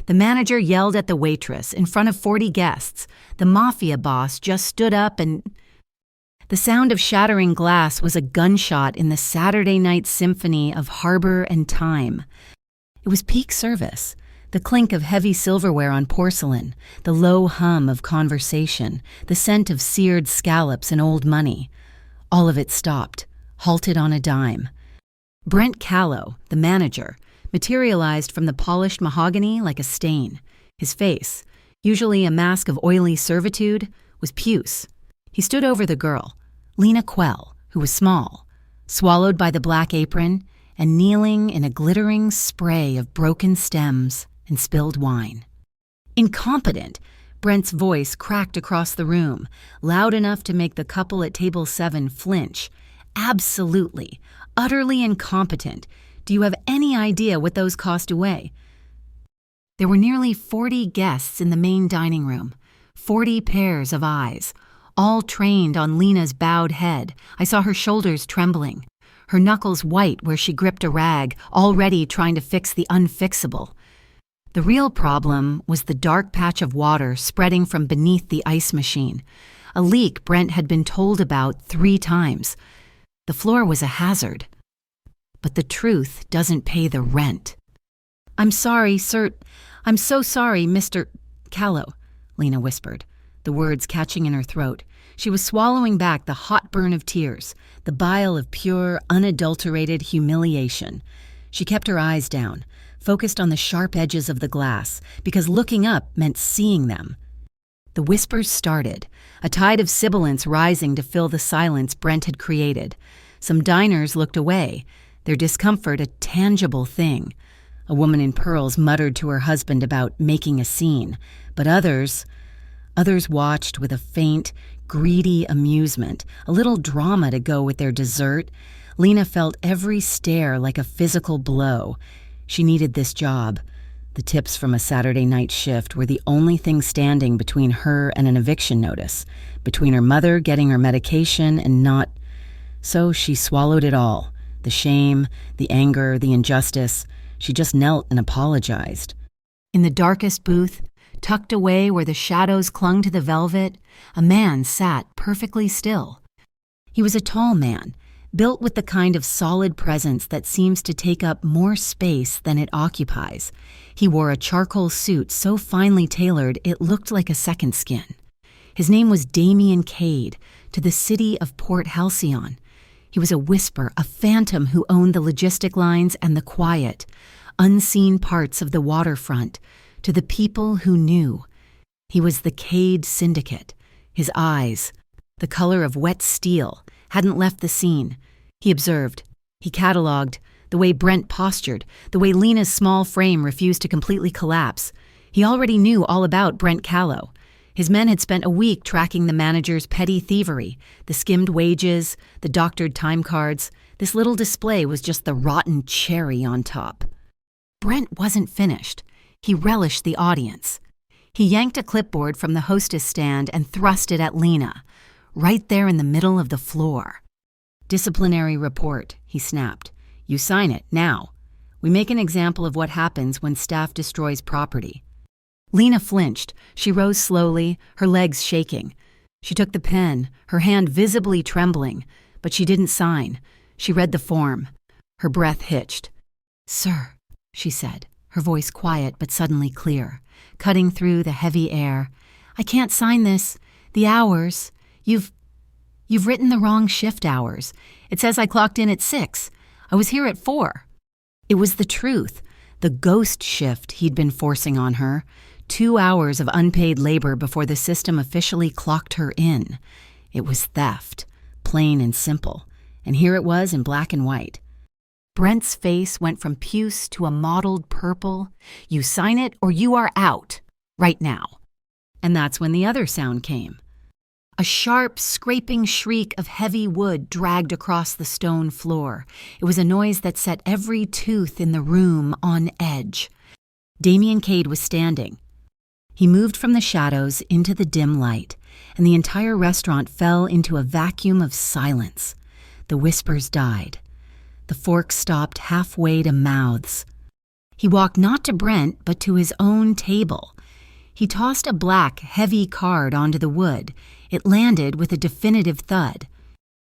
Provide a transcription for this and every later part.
The manager yelled at the waitress in front of 40 guests. The mafia boss just stood up and... The sound of shattering glass was a gunshot in the Saturday night symphony of harbor and time. It was peak service. The clink of heavy silverware on porcelain, the low hum of conversation, the scent of seared scallops and old money. All of it stopped, halted on a dime. Brent Callow, the manager, materialized from the polished mahogany like a stain. His face, usually a mask of oily servitude, was puce. He stood over the girl, Lena Quell, who was small, swallowed by the black apron and kneeling in a glittering spray of broken stems and spilled wine. Incompetent, Brent's voice cracked across the room, loud enough to make the couple at table 7 flinch. Absolutely, utterly incompetent. Do you have any idea what those cost away? There were nearly 40 guests in the main dining room, 40 pairs of eyes, all trained on Lena's bowed head. I saw her shoulders trembling, her knuckles white where she gripped a rag, already trying to fix the unfixable. The real problem was the dark patch of water spreading from beneath the ice machine, a leak Brent had been told about 3 times. The floor was a hazard. But the truth doesn't pay the rent. "I'm sorry, sir. I'm so sorry, Mr. Callow," Lena whispered, the words catching in her throat. She was swallowing back the hot burn of tears, the bile of pure, unadulterated humiliation. She kept her eyes down, focused on the sharp edges of the glass, because looking up meant seeing them. The whispers started, a tide of sibilance rising to fill the silence Brent had created. Some diners looked away, their discomfort a tangible thing. A woman in pearls muttered to her husband about making a scene, but others watched with a faint, greedy amusement, a little drama to go with their dessert. Lena felt every stare like a physical blow. She needed this job. The tips from a Saturday night shift were the only thing standing between her and an eviction notice, between her mother getting her medication and not. So she swallowed it all. The shame, the anger, the injustice. She just knelt and apologized. In the darkest booth, tucked away where the shadows clung to the velvet, a man sat perfectly still. He was a tall man, built with the kind of solid presence that seems to take up more space than it occupies. He wore a charcoal suit so finely tailored it looked like a second skin. His name was Damien Cade, to the city of Port Halcyon. He was a whisper, a phantom who owned the logistic lines and the quiet, unseen parts of the waterfront, to the people who knew. He was the Cade Syndicate. His eyes, the color of wet steel, hadn't left the scene. He observed, he catalogued, the way Brent postured, the way Lena's small frame refused to completely collapse. He already knew all about Brent Callow. His men had spent a week tracking the manager's petty thievery, the skimmed wages, the doctored time cards. This little display was just the rotten cherry on top. Brent wasn't finished. He relished the audience. He yanked a clipboard from the hostess stand and thrust it at Lena, right there in the middle of the floor. "Disciplinary report," he snapped. "You sign it, now. We make an example of what happens when staff destroys property." Lena flinched. She rose slowly, her legs shaking. She took the pen, her hand visibly trembling, but she didn't sign. She read the form. Her breath hitched. "Sir," she said, her voice quiet but suddenly clear, cutting through the heavy air. "I can't sign this. The hours. You've written the wrong shift hours. It says I clocked in at 6. I was here at 4. It was the truth, the ghost shift he'd been forcing on her. 2 hours of unpaid labor before the system officially clocked her in. It was theft, plain and simple, and here it was in black and white. Brent's face went from puce to a mottled purple. "You sign it or you are out, right now." And that's when the other sound came. A sharp, scraping shriek of heavy wood dragged across the stone floor. It was a noise that set every tooth in the room on edge. Damien Cade was standing. He moved from the shadows into the dim light, and the entire restaurant fell into a vacuum of silence. The whispers died. The forks stopped halfway to mouths. He walked not to Brent, but to his own table. He tossed a black, heavy card onto the wood. It landed with a definitive thud.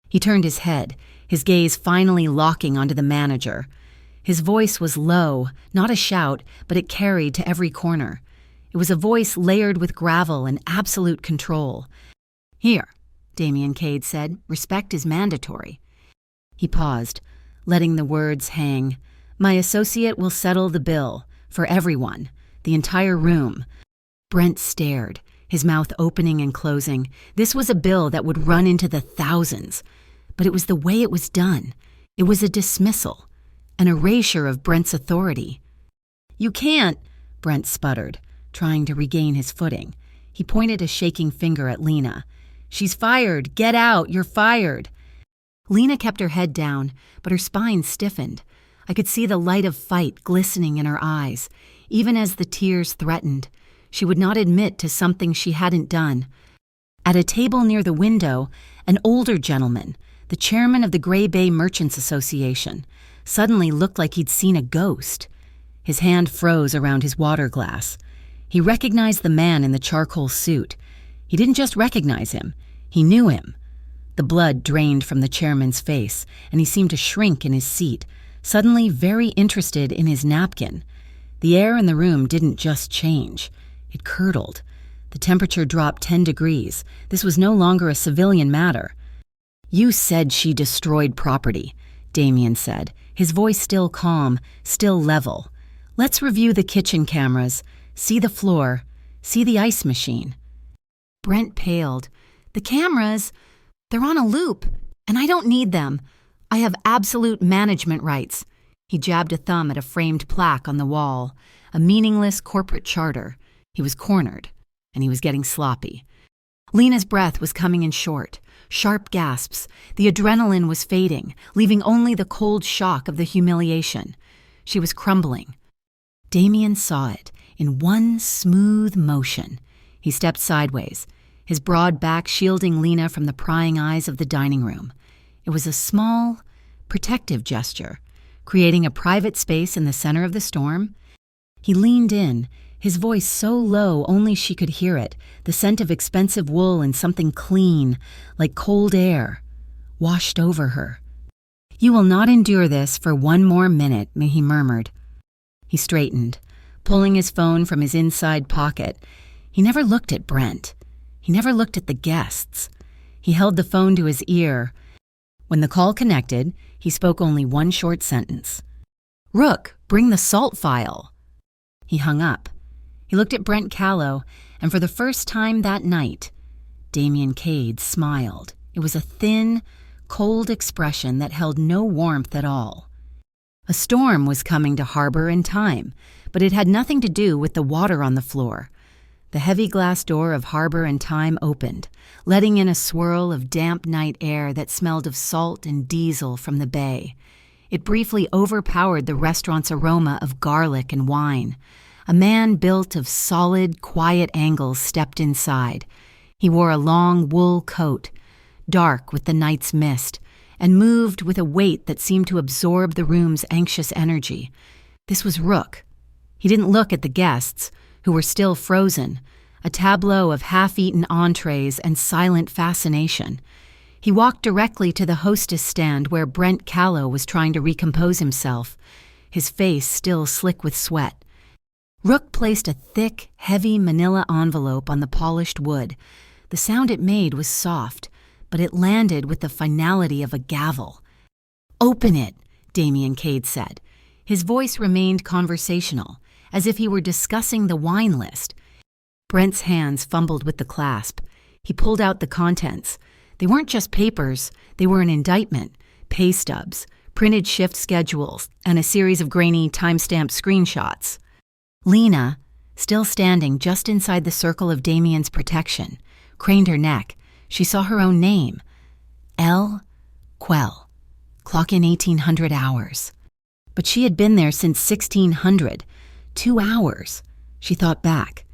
He turned his head, his gaze finally locking onto the manager. His voice was low, not a shout, but it carried to every corner. It was a voice layered with gravel and absolute control. "Here," Damien Cade said, "respect is mandatory." He paused, letting the words hang. "My associate will settle the bill, for everyone, the entire room." Brent stared, his mouth opening and closing. This was a bill that would run into the thousands. But it was the way it was done. It was a dismissal, an erasure of Brent's authority. "You can't," Brent sputtered, trying to regain his footing. He pointed a shaking finger at Lena. "She's fired. Get out. You're fired." Lena kept her head down, but her spine stiffened. I could see the light of fight glistening in her eyes. Even as the tears threatened, she would not admit to something she hadn't done. At a table near the window, an older gentleman, the chairman of the Gray Bay Merchants Association, suddenly looked like he'd seen a ghost. His hand froze around his water glass. He recognized the man in the charcoal suit. He didn't just recognize him, he knew him. The blood drained from the chairman's face, and he seemed to shrink in his seat, suddenly very interested in his napkin. The air in the room didn't just change. It curdled. The temperature dropped 10 degrees. This was no longer a civilian matter. "You said she destroyed property," Damien said, his voice still calm, still level. "Let's review the kitchen cameras, see the floor, see the ice machine." Brent paled. "The cameras? They're on a loop, and I don't need them. I have absolute management rights." He jabbed a thumb at a framed plaque on the wall, a meaningless corporate charter. He was cornered, and he was getting sloppy. Lena's breath was coming in short, sharp gasps. The adrenaline was fading, leaving only the cold shock of the humiliation. She was crumbling. Damien saw it in one smooth motion. He stepped sideways, his broad back shielding Lena from the prying eyes of the dining room. It was a small, protective gesture, creating a private space in the center of the storm. He leaned in, his voice so low only she could hear it, the scent of expensive wool and something clean, like cold air, washed over her. "You will not endure this for one more minute," he murmured. He straightened, pulling his phone from his inside pocket. He never looked at Brent. He never looked at the guests. He held the phone to his ear. When the call connected, he spoke only one short sentence. "Rook, bring the salt file." He hung up. He looked at Brent Callow, and for the first time that night, Damien Cade smiled. It was a thin, cold expression that held no warmth at all. A storm was coming to harbor in time, but it had nothing to do with the water on the floor. The heavy glass door of Harbor and Time opened, letting in a swirl of damp night air that smelled of salt and diesel from the bay. It briefly overpowered the restaurant's aroma of garlic and wine. A man built of solid, quiet angles stepped inside. He wore a long wool coat, dark with the night's mist, and moved with a weight that seemed to absorb the room's anxious energy. This was Rook. He didn't look at the guests, who were still frozen, a tableau of half-eaten entrees and silent fascination. He walked directly to the hostess stand where Brent Callow was trying to recompose himself, his face still slick with sweat. Rook placed a thick, heavy manila envelope on the polished wood. The sound it made was soft, but it landed with the finality of a gavel. "Open it," Damien Cade said. His voice remained conversational, as if he were discussing the wine list. Brent's hands fumbled with the clasp. He pulled out the contents. They weren't just papers, they were an indictment, pay stubs, printed shift schedules, and a series of grainy, time-stamped screenshots. Lena, still standing just inside the circle of Damien's protection, craned her neck. She saw her own name. L. Quell. Clock in 1800 hours. But she had been there since 1600. 2 hours. She thought back.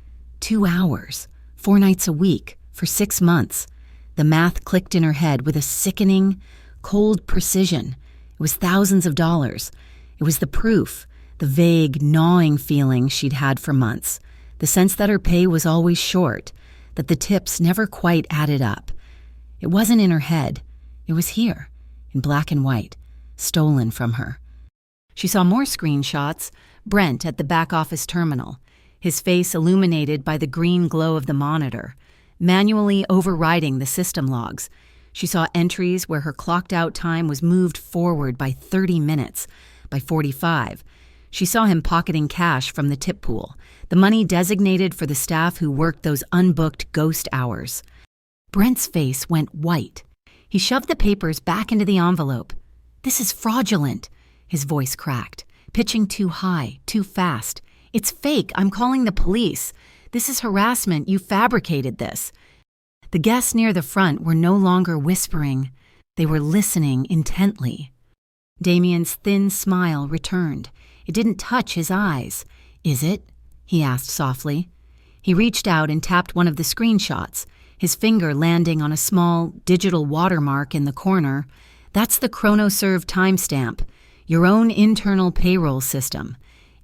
2 hours. 4 nights a week. For 6 months. The math clicked in her head with a sickening, cold precision. It was thousands of dollars. It was the proof, the vague, gnawing feeling she'd had for months, the sense that her pay was always short, that the tips never quite added up. It wasn't in her head. It was here, in black and white, stolen from her. She saw more screenshots, Brent at the back office terminal, his face illuminated by the green glow of the monitor, manually overriding the system logs. She saw entries where her clocked-out time was moved forward by 30 minutes, by 45. She saw him pocketing cash from the tip pool, the money designated for the staff who worked those unbooked ghost hours. Brent's face went white. He shoved the papers back into the envelope. "This is fraudulent," his voice cracked, pitching too high, too fast. "It's fake. I'm calling the police. This is harassment. You fabricated this." The guests near the front were no longer whispering. They were listening intently. Damien's thin smile returned. It didn't touch his eyes. "Is it?" he asked softly. He reached out and tapped one of the screenshots, his finger landing on a small digital watermark in the corner. "That's the ChronoServe timestamp, your own internal payroll system.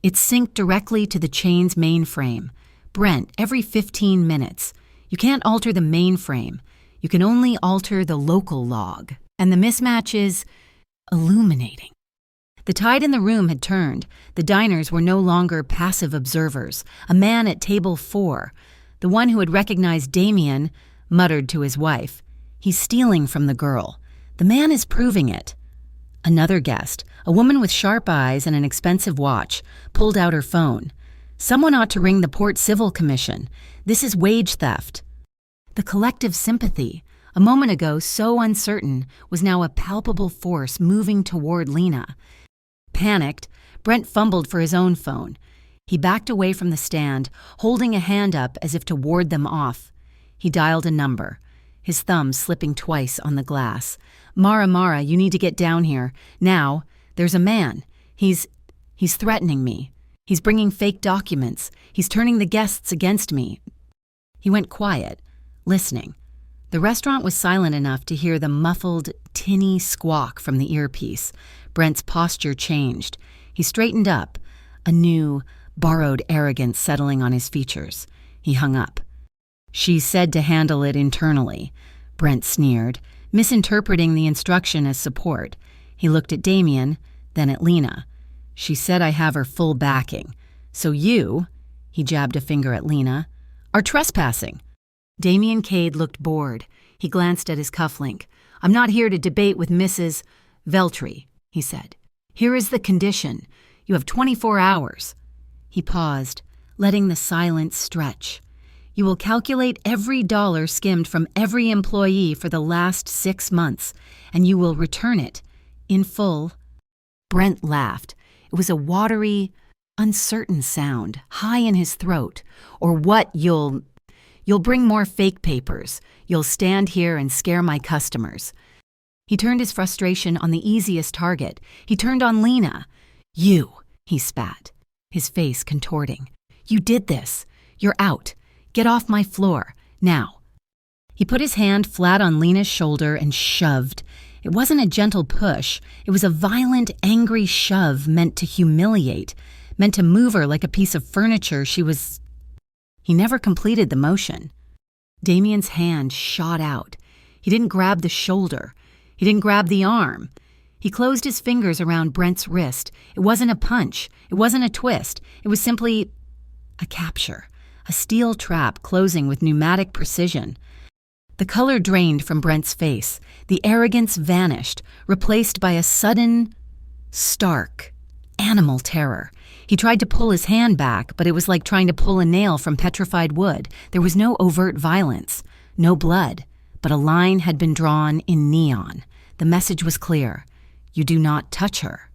It's synced directly to the chain's mainframe. Brent, every 15 minutes. You can't alter the mainframe. You can only alter the local log. And the mismatch is illuminating." The tide in the room had turned. The diners were no longer passive observers. A man at table 4, the one who had recognized Damien, muttered to his wife, "He's stealing from the girl. The man is proving it." Another guest, a woman with sharp eyes and an expensive watch, pulled out her phone. "Someone ought to ring the Port Civil Commission. This is wage theft." The collective sympathy, a moment ago so uncertain, was now a palpable force moving toward Lena. Panicked, Brent fumbled for his own phone. He backed away from the stand, holding a hand up as if to ward them off. He dialed a number, his thumb slipping twice on the glass. Mara, you need to get down here. Now, there's a man. He's threatening me. He's bringing fake documents. He's turning the guests against me." He went quiet, listening. The restaurant was silent enough to hear the muffled, tinny squawk from the earpiece. Brent's posture changed. He straightened up, a new, borrowed arrogance settling on his features. He hung up. "She said to handle it internally," Brent sneered, misinterpreting the instruction as support. He looked at Damien, then at Lena. "She said I have her full backing. So you," he jabbed a finger at Lena, "are trespassing." Damien Cade looked bored. He glanced at his cufflink. "I'm not here to debate with Mrs. Veltri," he said. "Here is the condition. You have 24 hours. He paused, letting the silence stretch. "You will calculate every dollar skimmed from every employee for the last 6 months, and you will return it in full." Brent laughed. It was a watery, uncertain sound, high in his throat. "Or what you'll bring more fake papers. You'll stand here and scare my customers." He turned his frustration on the easiest target. He turned on Lena. "You," he spat, his face contorting. "You did this. You're out. Get off my floor, now." He put his hand flat on Lena's shoulder and shoved. It wasn't a gentle push. It was a violent, angry shove meant to humiliate, meant to move her like a piece of furniture He never completed the motion. Damien's hand shot out. He didn't grab the shoulder. He didn't grab the arm. He closed his fingers around Brent's wrist. It wasn't a punch. It wasn't a twist. It was simply a capture, a steel trap closing with pneumatic precision. The color drained from Brent's face. The arrogance vanished, replaced by a sudden, stark, animal terror. He tried to pull his hand back, but it was like trying to pull a nail from petrified wood. There was no overt violence, no blood, but a line had been drawn in neon. The message was clear. You do not touch her.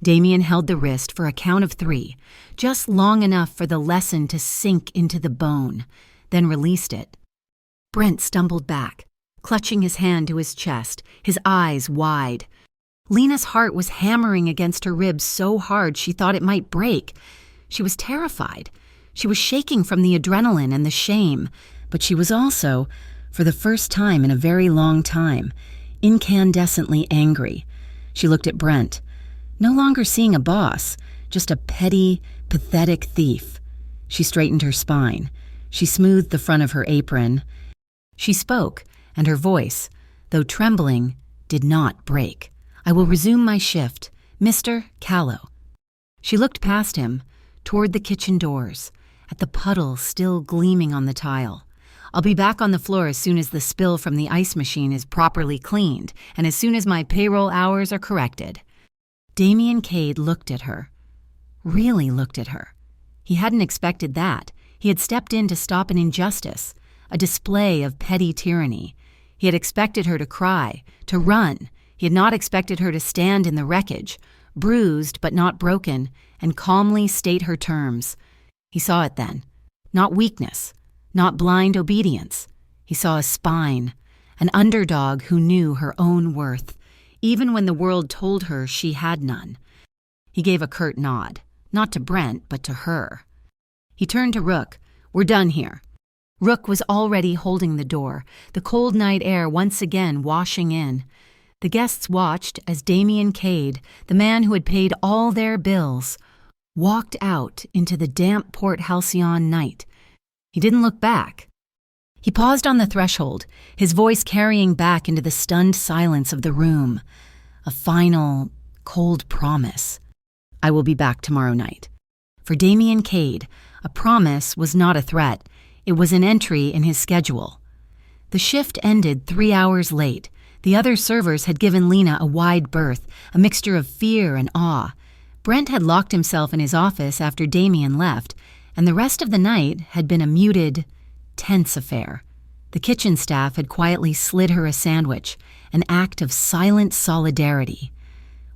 Damien held the wrist for a count of 3, just long enough for the lesson to sink into the bone, then released it. Brent stumbled back, clutching his hand to his chest, his eyes wide. Lena's heart was hammering against her ribs so hard she thought it might break. She was terrified. She was shaking from the adrenaline and the shame, but she was also, for the first time in a very long time, incandescently angry. She looked at Brent, no longer seeing a boss, just a petty, pathetic thief. She straightened her spine. She smoothed the front of her apron. She spoke, and her voice, though trembling, did not break. "I will resume my shift. Mr. Callow." She looked past him, toward the kitchen doors, at the puddle still gleaming on the tile. "I'll be back on the floor as soon as the spill from the ice machine is properly cleaned, and as soon as my payroll hours are corrected." Damien Cade looked at her. Really looked at her. He hadn't expected that. He had stepped in to stop an injustice, a display of petty tyranny. He had expected her to cry, to run. He had not expected her to stand in the wreckage, bruised but not broken, and calmly state her terms. He saw it then. Not weakness, not blind obedience. He saw a spine, an underdog who knew her own worth, even when the world told her she had none. He gave a curt nod, not to Brent, but to her. He turned to Rook. "We're done here." Rook was already holding the door, the cold night air once again washing in. The guests watched as Damien Cade, the man who had paid all their bills, walked out into the damp Port Halcyon night. He didn't look back. He paused on the threshold, his voice carrying back into the stunned silence of the room. A final, cold promise. "I will be back tomorrow night." For Damien Cade, a promise was not a threat. It was an entry in his schedule. The shift ended 3 hours late. The other servers had given Lena a wide berth, a mixture of fear and awe. Brent had locked himself in his office after Damien left, and the rest of the night had been a muted, tense affair. The kitchen staff had quietly slid her a sandwich, an act of silent solidarity.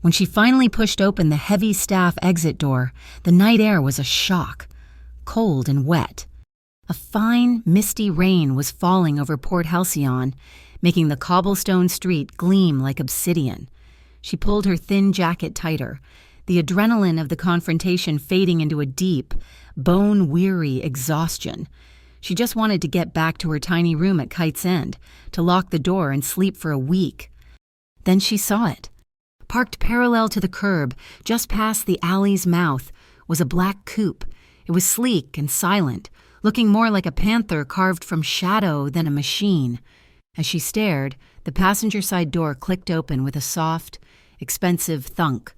When she finally pushed open the heavy staff exit door, the night air was a shock, cold and wet. A fine, misty rain was falling over Port Halcyon, making the cobblestone street gleam like obsidian. She pulled her thin jacket tighter, the adrenaline of the confrontation fading into a deep, bone-weary exhaustion. She just wanted to get back to her tiny room at Kite's End, to lock the door and sleep for a week. Then she saw it. Parked parallel to the curb, just past the alley's mouth, was a black coupe. It was sleek and silent, looking more like a panther carved from shadow than a machine. As she stared, the passenger side door clicked open with a soft, expensive thunk.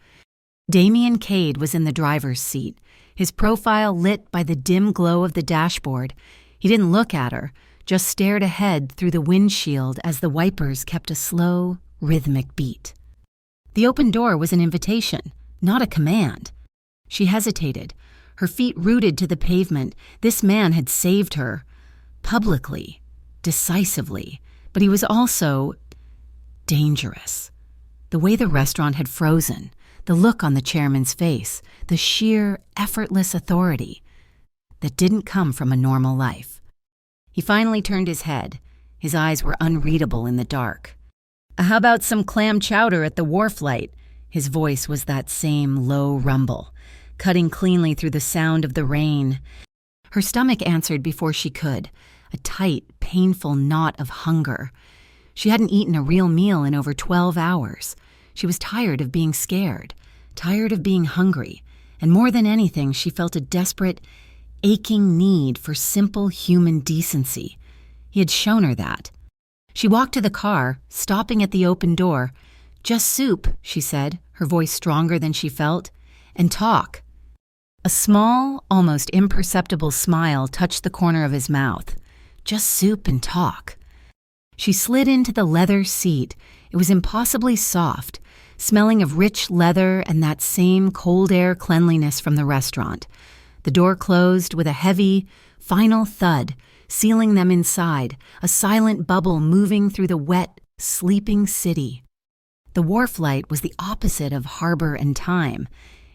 Damien Cade was in the driver's seat, his profile lit by the dim glow of the dashboard. He didn't look at her, just stared ahead through the windshield as the wipers kept a slow, rhythmic beat. The open door was an invitation, not a command. She hesitated, her feet rooted to the pavement. This man had saved her, publicly, decisively, but he was also dangerous. The way the restaurant had frozen, the look on the chairman's face, the sheer, effortless authority that didn't come from a normal life. He finally turned his head. His eyes were unreadable in the dark. "How about some clam chowder at the wharf light?" His voice was that same low rumble, cutting cleanly through the sound of the rain. Her stomach answered before she could, a tight, painful knot of hunger. She hadn't eaten a real meal in over 12 hours. She was tired of being scared, tired of being hungry, and more than anything, she felt a desperate, aching need for simple human decency. He had shown her that. She walked to the car, stopping at the open door. "Just soup," she said, her voice stronger than she felt, "and talk." A small, almost imperceptible smile touched the corner of his mouth. Just soup and talk. She slid into the leather seat. It was impossibly soft, smelling of rich leather and that same cold air cleanliness from the restaurant. The door closed with a heavy, final thud, sealing them inside, a silent bubble moving through the wet, sleeping city. The wharf light was the opposite of harbor and time.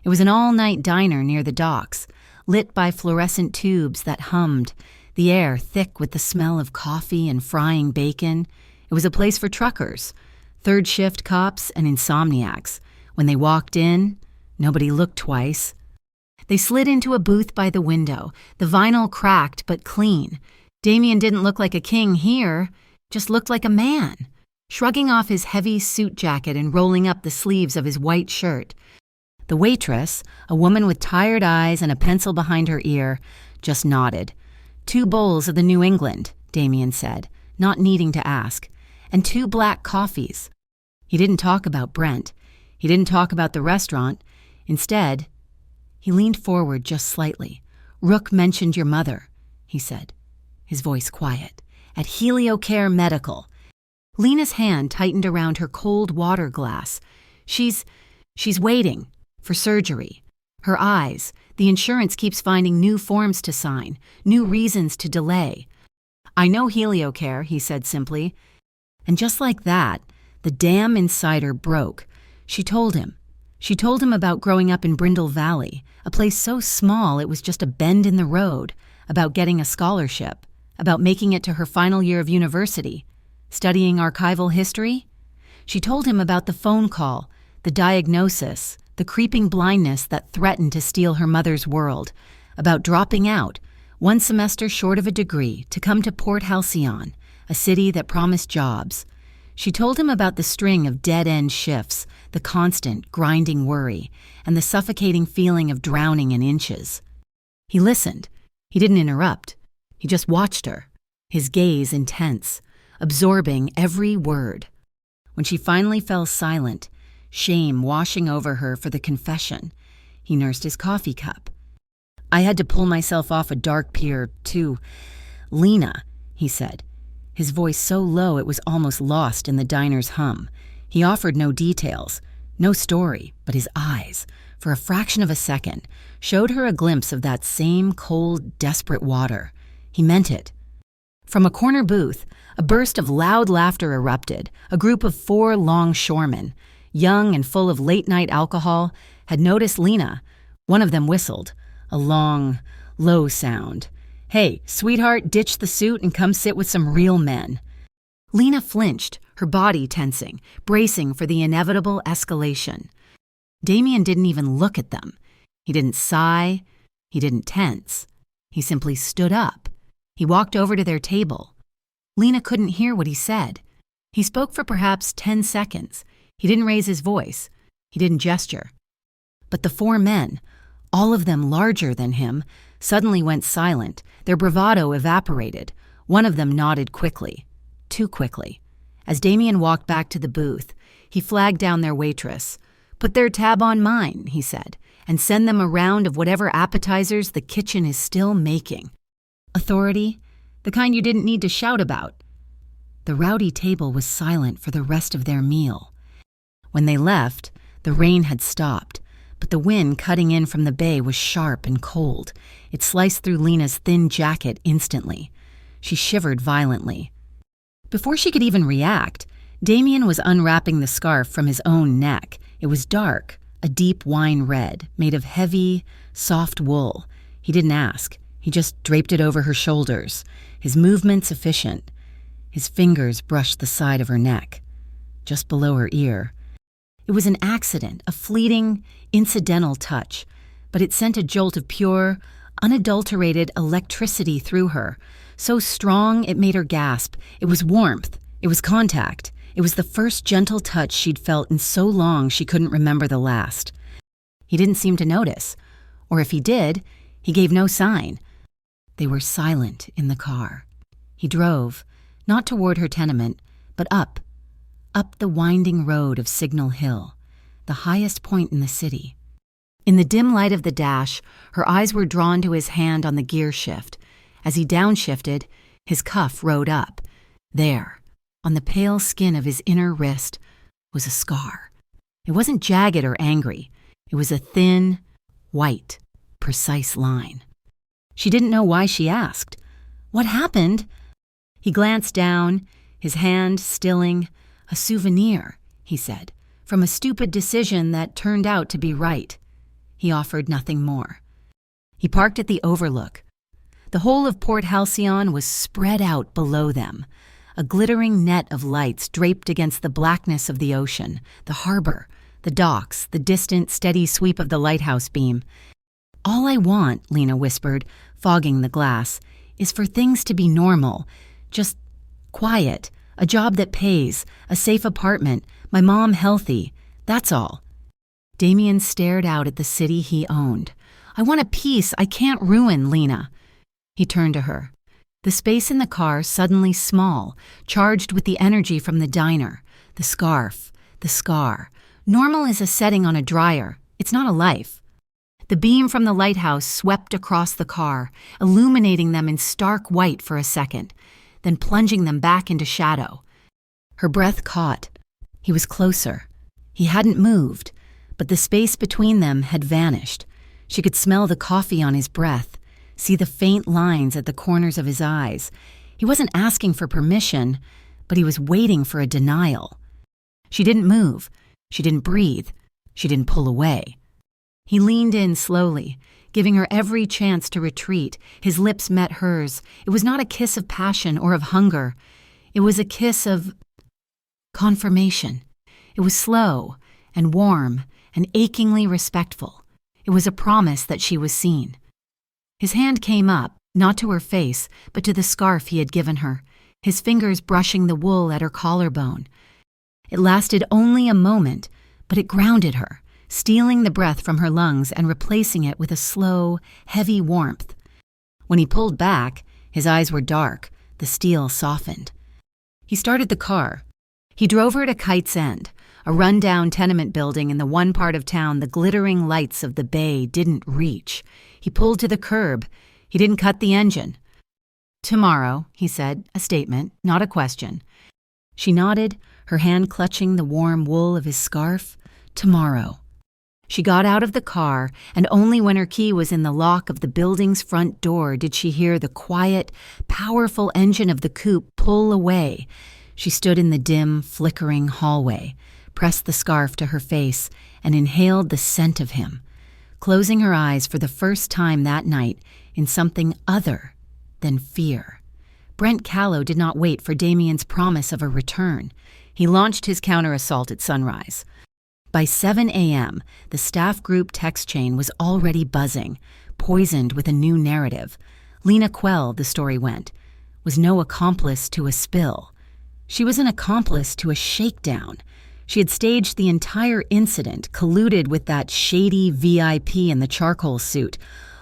It was an all-night diner near the docks, lit by fluorescent tubes that hummed, the air thick with the smell of coffee and frying bacon. It was a place for truckers, third-shift cops, and insomniacs. When they walked in, nobody looked twice. They slid into a booth by the window, the vinyl cracked but clean. Damien didn't look like a king here, just looked like a man, shrugging off his heavy suit jacket and rolling up the sleeves of his white shirt. The waitress, a woman with tired eyes and a pencil behind her ear, just nodded. 2 bowls of the New England, Damien said, not needing to ask, and 2 black coffees. He didn't talk about Brent. He didn't talk about the restaurant. Instead, he leaned forward just slightly. "Rook mentioned your mother," he said, his voice quiet. "At HelioCare Medical." Lena's hand tightened around her cold water glass. She's waiting for surgery. Her eyes, the insurance keeps finding new forms to sign, new reasons to delay. "I know HelioCare," he said simply. And just like that, the dam inside her broke. She told him. She told him about growing up in Brindle Valley, a place so small it was just a bend in the road, about getting a scholarship, about making it to her final year of university, studying archival history. She told him about the phone call, the diagnosis, the creeping blindness that threatened to steal her mother's world, about dropping out, 1 semester short of a degree, to come to Port Halcyon, a city that promised jobs. She told him about the string of dead-end shifts, the constant, grinding worry, and the suffocating feeling of drowning in inches. He listened. He didn't interrupt. He just watched her, his gaze intense, absorbing every word. When she finally fell silent, shame washing over her for the confession, he nursed his coffee cup. "I had to pull myself off a dark pier, too. Lena," he said, his voice so low it was almost lost in the diner's hum. He offered no details, no story, but his eyes, for a fraction of a second, showed her a glimpse of that same cold, desperate water. He meant it. From a corner booth, a burst of loud laughter erupted. A group of 4 longshoremen, young and full of late-night alcohol, had noticed Lena. One of them whistled, a long, low sound. "Hey, sweetheart, ditch the suit and come sit with some real men." Lena flinched, her body tensing, bracing for the inevitable escalation. Damien didn't even look at them. He didn't sigh. He didn't tense. He simply stood up. He walked over to their table. Lena couldn't hear what he said. He spoke for perhaps 10 seconds. He didn't raise his voice. He didn't gesture. But the 4 men, all of them larger than him, suddenly went silent. Their bravado evaporated. One of them nodded quickly. Too quickly. As Damien walked back to the booth, he flagged down their waitress. "Put their tab on mine," he said, "and send them a round of whatever appetizers the kitchen is still making." Authority, the kind you didn't need to shout about. The rowdy table was silent for the rest of their meal. When they left, the rain had stopped, but the wind cutting in from the bay was sharp and cold. It sliced through Lena's thin jacket instantly. She shivered violently. Before she could even react, Damien was unwrapping the scarf from his own neck. It was dark, a deep wine red, made of heavy, soft wool. He didn't ask. He just draped it over her shoulders, his movements efficient. His fingers brushed the side of her neck, just below her ear. It was an accident, a fleeting, incidental touch, but it sent a jolt of pure, unadulterated electricity through her, so strong it made her gasp. It was warmth. It was contact. It was the first gentle touch she'd felt in so long she couldn't remember the last. He didn't seem to notice, or if he did, he gave no sign. They were silent in the car. He drove, not toward her tenement, but up the winding road of Signal Hill, the highest point in the city. In the dim light of the dash, her eyes were drawn to his hand on the gear shift. As he downshifted, his cuff rode up. There, on the pale skin of his inner wrist, was a scar. It wasn't jagged or angry. It was a thin, white, precise line. She didn't know why she asked. "What happened?" He glanced down, his hand stilling. "A souvenir," he said, "from a stupid decision that turned out to be right." He offered nothing more. He parked at the overlook. The whole of Port Halcyon was spread out below them, a glittering net of lights draped against the blackness of the ocean, the harbor, the docks, the distant, steady sweep of the lighthouse beam. "All I want," Lena whispered, fogging the glass, "is for things to be normal. Just quiet, a job that pays, a safe apartment, my mom healthy. That's all." Damien stared out at the city he owned. "I want a peace I can't ruin, Lena." He turned to her. The space in the car suddenly small, charged with the energy from the diner, the scarf, the scar. Normal is a setting on a dryer. It's not a life. The beam from the lighthouse swept across the car, illuminating them in stark white for a second, then plunging them back into shadow. Her breath caught. He was closer. He hadn't moved, but the space between them had vanished. She could smell the coffee on his breath, see the faint lines at the corners of his eyes. He wasn't asking for permission, but he was waiting for a denial. She didn't move. She didn't breathe. She didn't pull away. He leaned in slowly, giving her every chance to retreat. His lips met hers. It was not a kiss of passion or of hunger. It was a kiss of confirmation. It was slow and warm and achingly respectful. It was a promise that she was seen. His hand came up, not to her face, but to the scarf he had given her, his fingers brushing the wool at her collarbone. It lasted only a moment, but it grounded her, stealing the breath from her lungs and replacing it with a slow, heavy warmth. When he pulled back, his eyes were dark, the steel softened. He started the car. He drove her to Kite's End, a run-down tenement building in the one part of town the glittering lights of the bay didn't reach. He pulled to the curb. He didn't cut the engine. "Tomorrow," he said, a statement, not a question. She nodded, her hand clutching the warm wool of his scarf. "Tomorrow." She got out of the car, and only when her key was in the lock of the building's front door did she hear the quiet, powerful engine of the coupe pull away. She stood in the dim, flickering hallway, pressed the scarf to her face, and inhaled the scent of him, closing her eyes for the first time that night in something other than fear. Brent Callow did not wait for Damien's promise of a return. He launched his counter-assault at sunrise. By 7 a.m., the staff group text chain was already buzzing, poisoned with a new narrative. Lena Quell, the story went, was no accomplice to a spill. She was an accomplice to a shakedown. She had staged the entire incident, colluded with that shady VIP in the charcoal suit,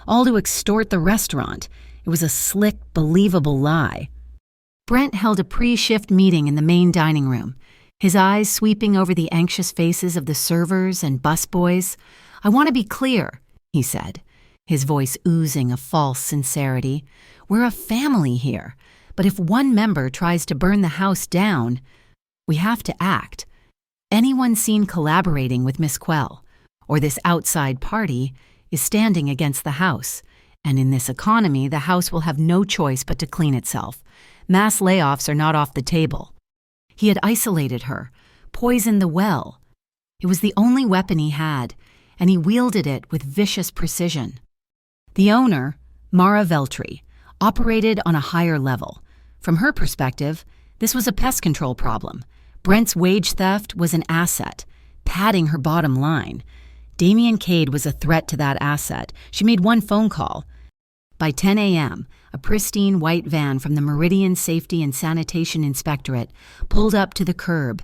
all to extort the restaurant. It was a slick, believable lie. Brent held a pre-shift meeting in the main dining room, his eyes sweeping over the anxious faces of the servers and busboys. "I want to be clear," he said, his voice oozing a false sincerity. "We're a family here, but if one member tries to burn the house down, we have to act. Anyone seen collaborating with Miss Quell, or this outside party, is standing against the house, and in this economy, the house will have no choice but to clean itself. Mass layoffs are not off the table." He had isolated her, poisoned the well. It was the only weapon he had, and he wielded it with vicious precision. The owner, Mara Veltri, operated on a higher level. From her perspective, this was a pest control problem. Brent's wage theft was an asset, padding her bottom line. Damien Cade was a threat to that asset. She made one phone call. By 10 a.m., a pristine white van from the Meridian Safety and Sanitation Inspectorate pulled up to the curb.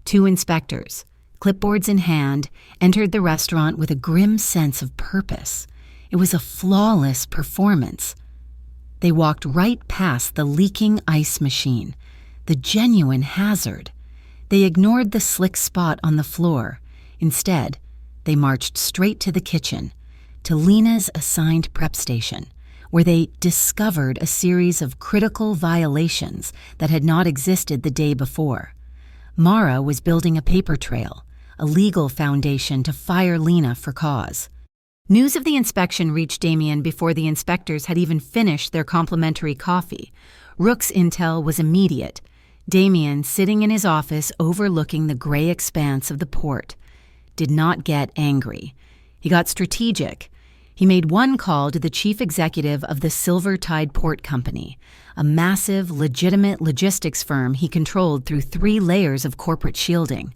2 inspectors, clipboards in hand, entered the restaurant with a grim sense of purpose. It was a flawless performance. They walked right past the leaking ice machine, the genuine hazard. They ignored the slick spot on the floor. Instead, they marched straight to the kitchen, to Lena's assigned prep station, where they discovered a series of critical violations that had not existed the day before. Mara was building a paper trail, a legal foundation to fire Lena for cause. News of the inspection reached Damien before the inspectors had even finished their complimentary coffee. Rook's intel was immediate. Damien, sitting in his office overlooking the gray expanse of the port, did not get angry. He got strategic. He made one call to the chief executive of the Silver Tide Port Company, a massive, legitimate logistics firm he controlled through 3 layers of corporate shielding.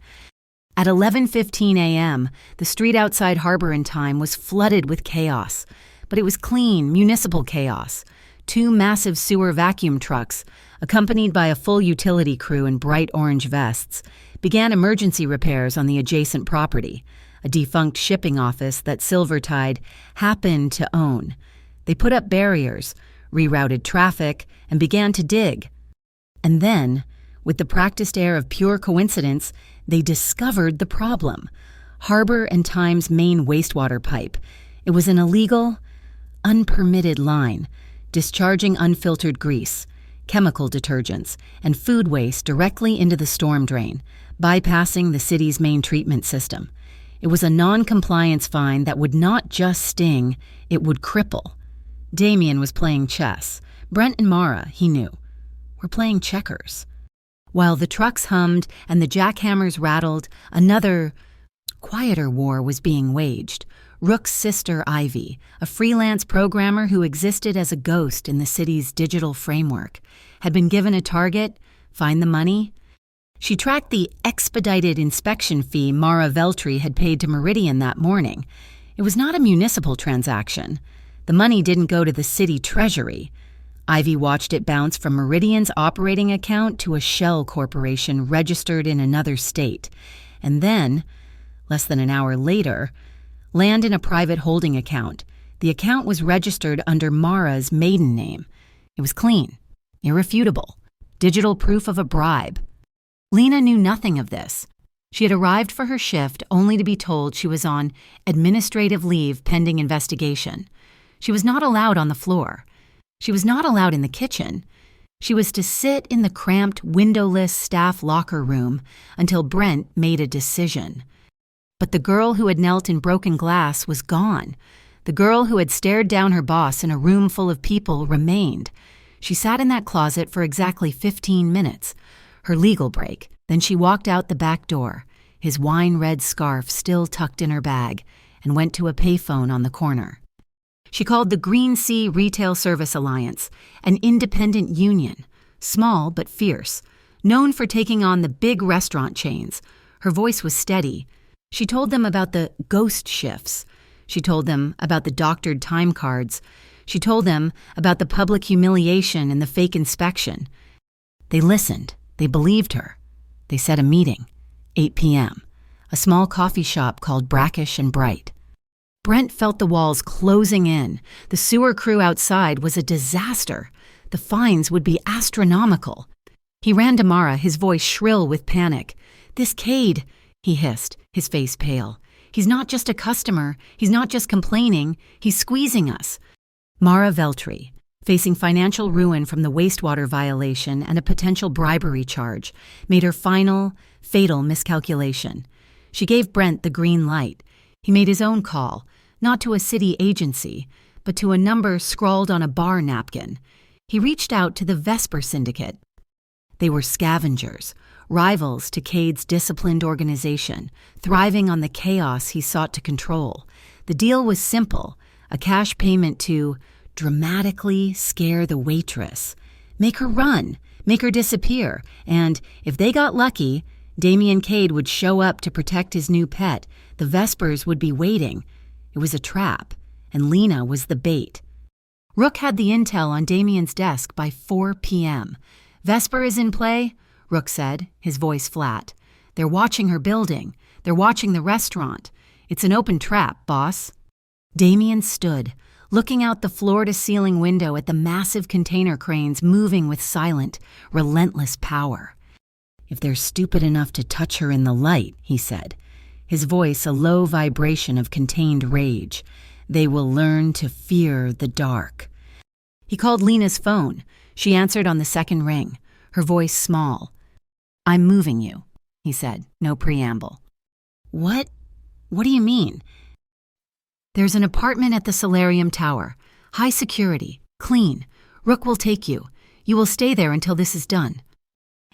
At 11:15 a.m., the street outside Harbor in Time was flooded with chaos, but it was clean, municipal chaos. 2 massive sewer vacuum trucks, accompanied by a full utility crew in bright orange vests, began emergency repairs on the adjacent property. a defunct shipping office that Silvertide happened to own. They put up barriers, rerouted traffic, and began to dig. And then, with the practiced air of pure coincidence, they discovered the problem. Harbor and Time's main wastewater pipe. It was an illegal, unpermitted line, discharging unfiltered grease, chemical detergents, and food waste directly into the storm drain, bypassing the city's main treatment system. It was a non-compliance fine that would not just sting, it would cripple. Damien was playing chess. Brent and Mara, he knew, were playing checkers. While the trucks hummed and the jackhammers rattled, another, quieter war was being waged. Rook's sister, Ivy, a freelance programmer who existed as a ghost in the city's digital framework, had been given a target, find the money. She tracked the expedited inspection fee Mara Veltri had paid to Meridian that morning. It was not a municipal transaction. The money didn't go to the city treasury. Ivy watched it bounce from Meridian's operating account to a shell corporation registered in another state. And then, less than an hour later, land in a private holding account. The account was registered under Mara's maiden name. It was clean, irrefutable, digital proof of a bribe. Lena knew nothing of this. She had arrived for her shift only to be told she was on administrative leave pending investigation. She was not allowed on the floor. She was not allowed in the kitchen. She was to sit in the cramped, windowless staff locker room until Brent made a decision. But the girl who had knelt in broken glass was gone. The girl who had stared down her boss in a room full of people remained. She sat in that closet for exactly 15 minutes, her legal break. Then she walked out the back door, his wine-red scarf still tucked in her bag, and went to a payphone on the corner. She called the Green Sea Retail Service Alliance, an independent union, small but fierce, known for taking on the big restaurant chains. Her voice was steady. She told them about the ghost shifts. She told them about the doctored time cards. She told them about the public humiliation and the fake inspection. They listened. They believed her. They set a meeting, 8 p.m., a small coffee shop called Brackish and Bright. Brent felt the walls closing in. The sewer crew outside was a disaster. The fines would be astronomical. He ran to Mara, his voice shrill with panic. "This Cade," he hissed, his face pale. "He's not just a customer. He's not just complaining. He's squeezing us." Mara Veltri, facing financial ruin from the wastewater violation and a potential bribery charge, made her final, fatal miscalculation. She gave Brent the green light. He made his own call, not to a city agency, but to a number scrawled on a bar napkin. He reached out to the Vesper Syndicate. They were scavengers, rivals to Cade's disciplined organization, thriving on the chaos he sought to control. The deal was simple, a cash payment to dramatically scare the waitress, make her run, make her disappear, and, if they got lucky, Damien Cade would show up to protect his new pet. The Vespers would be waiting. It was a trap, and Lena was the bait. Rook had the intel on Damien's desk by 4 p.m. "Vesper is in play," Rook said, his voice flat. "They're watching her building. They're watching the restaurant. It's an open trap, boss." Damien stood, looking out the floor-to-ceiling window at the massive container cranes moving with silent, relentless power. "If they're stupid enough to touch her in the light," he said, his voice a low vibration of contained rage, "they will learn to fear the dark." He called Lena's phone. She answered on the second ring, her voice small. "I'm moving you," he said, no preamble. What do you mean?" "There's an apartment at the Solarium Tower. High security, clean. Rook will take you. You will stay there until this is done."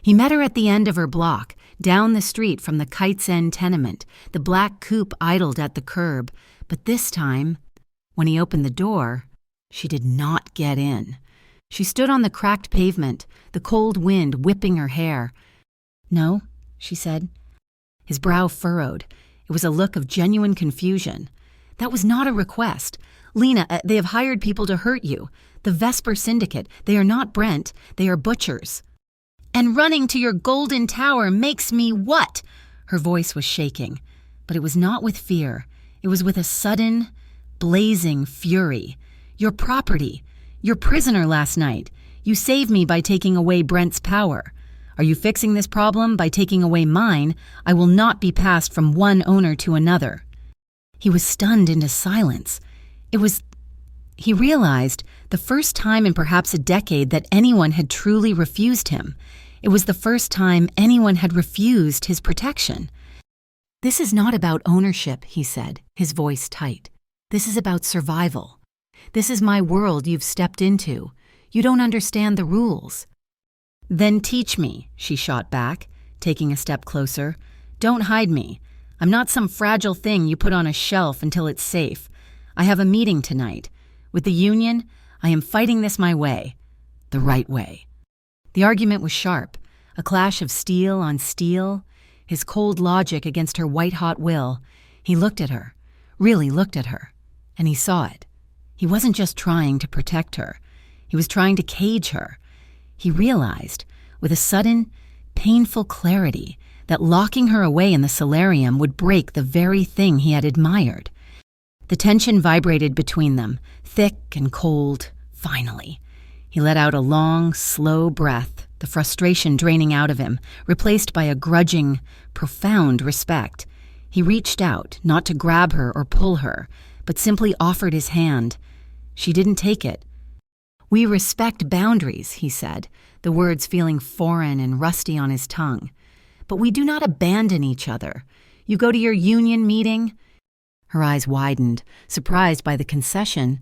He met her at the end of her block, down the street from the Kite's End tenement. The black coupe idled at the curb, but this time, when he opened the door, she did not get in. She stood on the cracked pavement, the cold wind whipping her hair. "No," she said. His brow furrowed. It was a look of genuine confusion. "That was not a request. Lena, they have hired people to hurt you. The Vesper Syndicate. They are not Brent. They are butchers." "And running to your golden tower makes me what?" Her voice was shaking. But it was not with fear. It was with a sudden, blazing fury. "Your property! Your prisoner last night! You saved me by taking away Brent's power. Are you fixing this problem by taking away mine? I will not be passed from one owner to another." He was stunned into silence. He realized, the first time in perhaps a decade that anyone had truly refused him. It was the first time anyone had refused his protection. "This is not about ownership," he said, his voice tight. "This is about survival. This is my world you've stepped into. You don't understand the rules." "Then teach me," she shot back, taking a step closer. "Don't hide me. I'm not some fragile thing you put on a shelf until it's safe. I have a meeting tonight. With the union, I am fighting this my way. The right way." The argument was sharp, a clash of steel on steel, his cold logic against her white-hot will. He looked at her, really looked at her, and he saw it. He wasn't just trying to protect her. He was trying to cage her. He realized, with a sudden, painful clarity, that locking her away in the solarium would break the very thing he had admired. The tension vibrated between them, thick and cold, finally. He let out a long, slow breath, the frustration draining out of him, replaced by a grudging, profound respect. He reached out, not to grab her or pull her, but simply offered his hand. She didn't take it. "We respect boundaries," he said, the words feeling foreign and rusty on his tongue. "But we do not abandon each other. You go to your union meeting." Her eyes widened, surprised by the concession.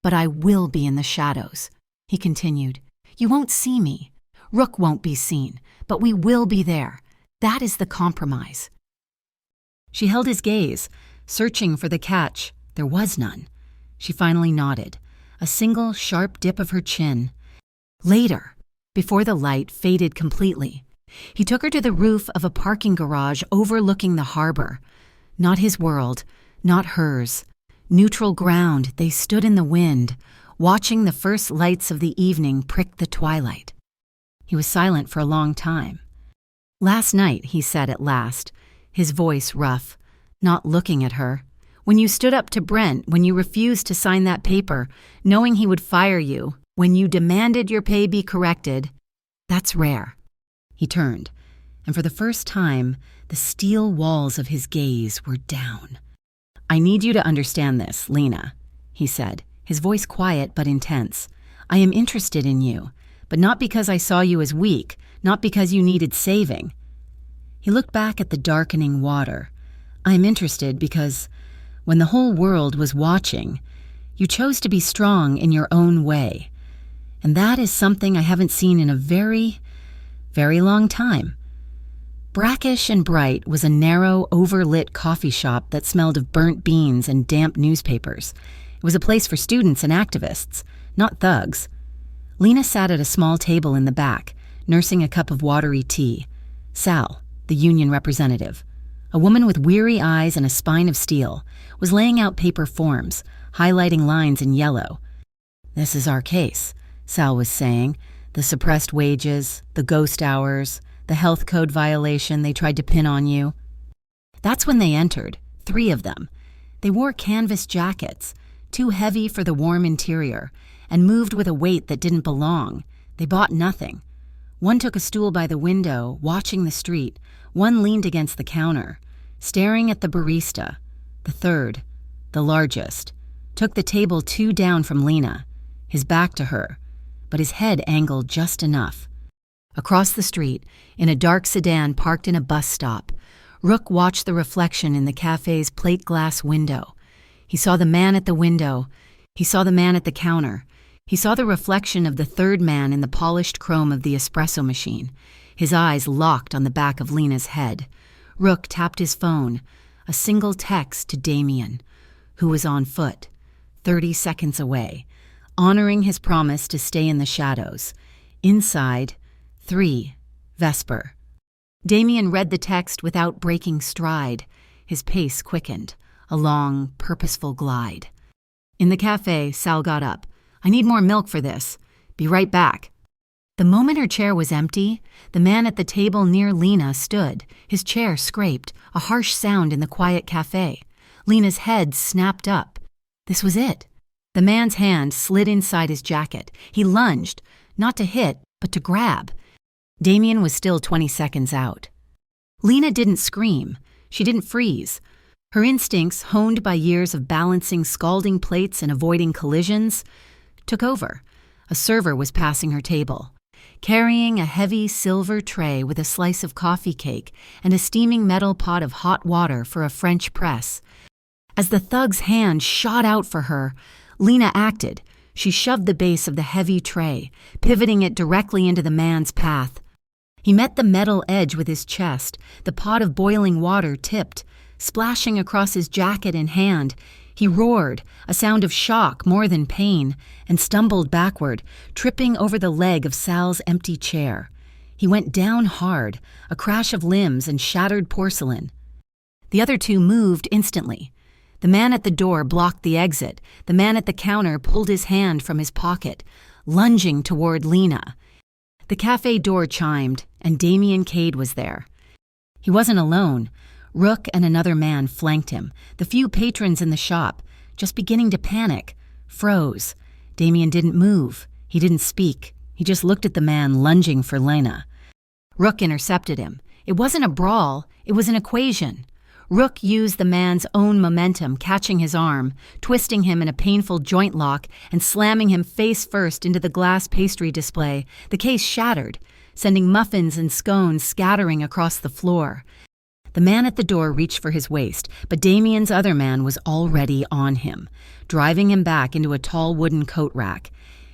"But I will be in the shadows," he continued. "You won't see me. Rook won't be seen, but we will be there. That is the compromise." She held his gaze, searching for the catch. There was none. She finally nodded, a single sharp dip of her chin. Later, before the light faded completely, he took her to the roof of a parking garage overlooking the harbor. Not his world, not hers. Neutral ground, they stood in the wind, watching the first lights of the evening prick the twilight. He was silent for a long time. "Last night," he said at last, his voice rough, not looking at her, "when you stood up to Brent, when you refused to sign that paper, knowing he would fire you, when you demanded your pay be corrected, that's rare." He turned, and for the first time, the steel walls of his gaze were down. "I need you to understand this, Lena," he said, his voice quiet but intense. "I am interested in you, but not because I saw you as weak, not because you needed saving." He looked back at the darkening water. "I am interested because, when the whole world was watching, you chose to be strong in your own way. And that is something I haven't seen in a very, very long time." Brackish and Bright was a narrow, overlit coffee shop that smelled of burnt beans and damp newspapers. It was a place for students and activists, not thugs. Lena sat at a small table in the back, nursing a cup of watery tea. Sal, the union representative, a woman with weary eyes and a spine of steel, was laying out paper forms, highlighting lines in yellow. "This is our case," Sal was saying. "The suppressed wages, the ghost hours, the health code violation they tried to pin on you." That's when they entered, 3 of them. They wore canvas jackets, too heavy for the warm interior, and moved with a weight that didn't belong. They bought nothing. One took a stool by the window, watching the street. One leaned against the counter, staring at the barista. The third, the largest, took the table 2 down from Lena, his back to her, but his head angled just enough. Across the street, in a dark sedan parked in a bus stop, Rook watched the reflection in the cafe's plate glass window. He saw the man at the window. He saw the man at the counter. He saw the reflection of the third man in the polished chrome of the espresso machine, his eyes locked on the back of Lena's head. Rook tapped his phone, a single text to Damien, who was on foot, 30 seconds away, honoring his promise to stay in the shadows. Inside, 3, Vesper. Damien read the text without breaking stride. His pace quickened, a long, purposeful glide. In the cafe, Sal got up. "I need more milk for this. Be right back." The moment her chair was empty, the man at the table near Lena stood. His chair scraped, a harsh sound in the quiet cafe. Lena's head snapped up. This was it. The man's hand slid inside his jacket. He lunged, not to hit, but to grab. Damien was still 20 seconds out. Lena didn't scream. She didn't freeze. Her instincts, honed by years of balancing scalding plates and avoiding collisions, took over. A server was passing her table, carrying a heavy silver tray with a slice of coffee cake and a steaming metal pot of hot water for a French press. As the thug's hand shot out for her, Lena acted. She shoved the base of the heavy tray, pivoting it directly into the man's path. He met the metal edge with his chest. The pot of boiling water tipped, splashing across his jacket and hand. He roared, a sound of shock more than pain, and stumbled backward, tripping over the leg of Sal's empty chair. He went down hard, a crash of limbs and shattered porcelain. The other two moved instantly. The man at the door blocked the exit. The man at the counter pulled his hand from his pocket, lunging toward Lena. The cafe door chimed, and Damien Cade was there. He wasn't alone. Rook and another man flanked him. The few patrons in the shop, just beginning to panic, froze. Damien didn't move. He didn't speak. He just looked at the man lunging for Lena. Rook intercepted him. It wasn't a brawl. It was an equation. Rook used the man's own momentum, catching his arm, twisting him in a painful joint lock, and slamming him face first into the glass pastry display. The case shattered, sending muffins and scones scattering across the floor. The man at the door reached for his waist, but Damien's other man was already on him, driving him back into a tall wooden coat rack.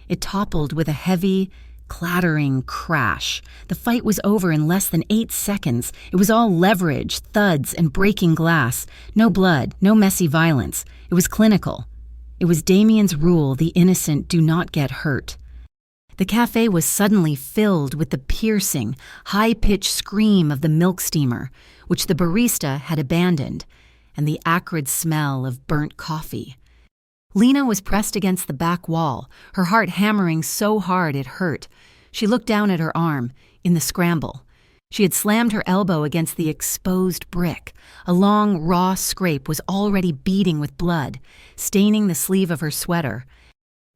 It toppled with a heavy, clattering crash. The fight was over in less than 8 seconds. It was all leverage, thuds, and breaking glass. No blood, no messy violence. It was clinical. It was Damien's rule: the innocent do not get hurt. The cafe was suddenly filled with the piercing, high-pitched scream of the milk steamer, which the barista had abandoned, and the acrid smell of burnt coffee. Lena was pressed against the back wall, her heart hammering so hard it hurt. She looked down at her arm, in the scramble. She had slammed her elbow against the exposed brick. A long, raw scrape was already beading with blood, staining the sleeve of her sweater.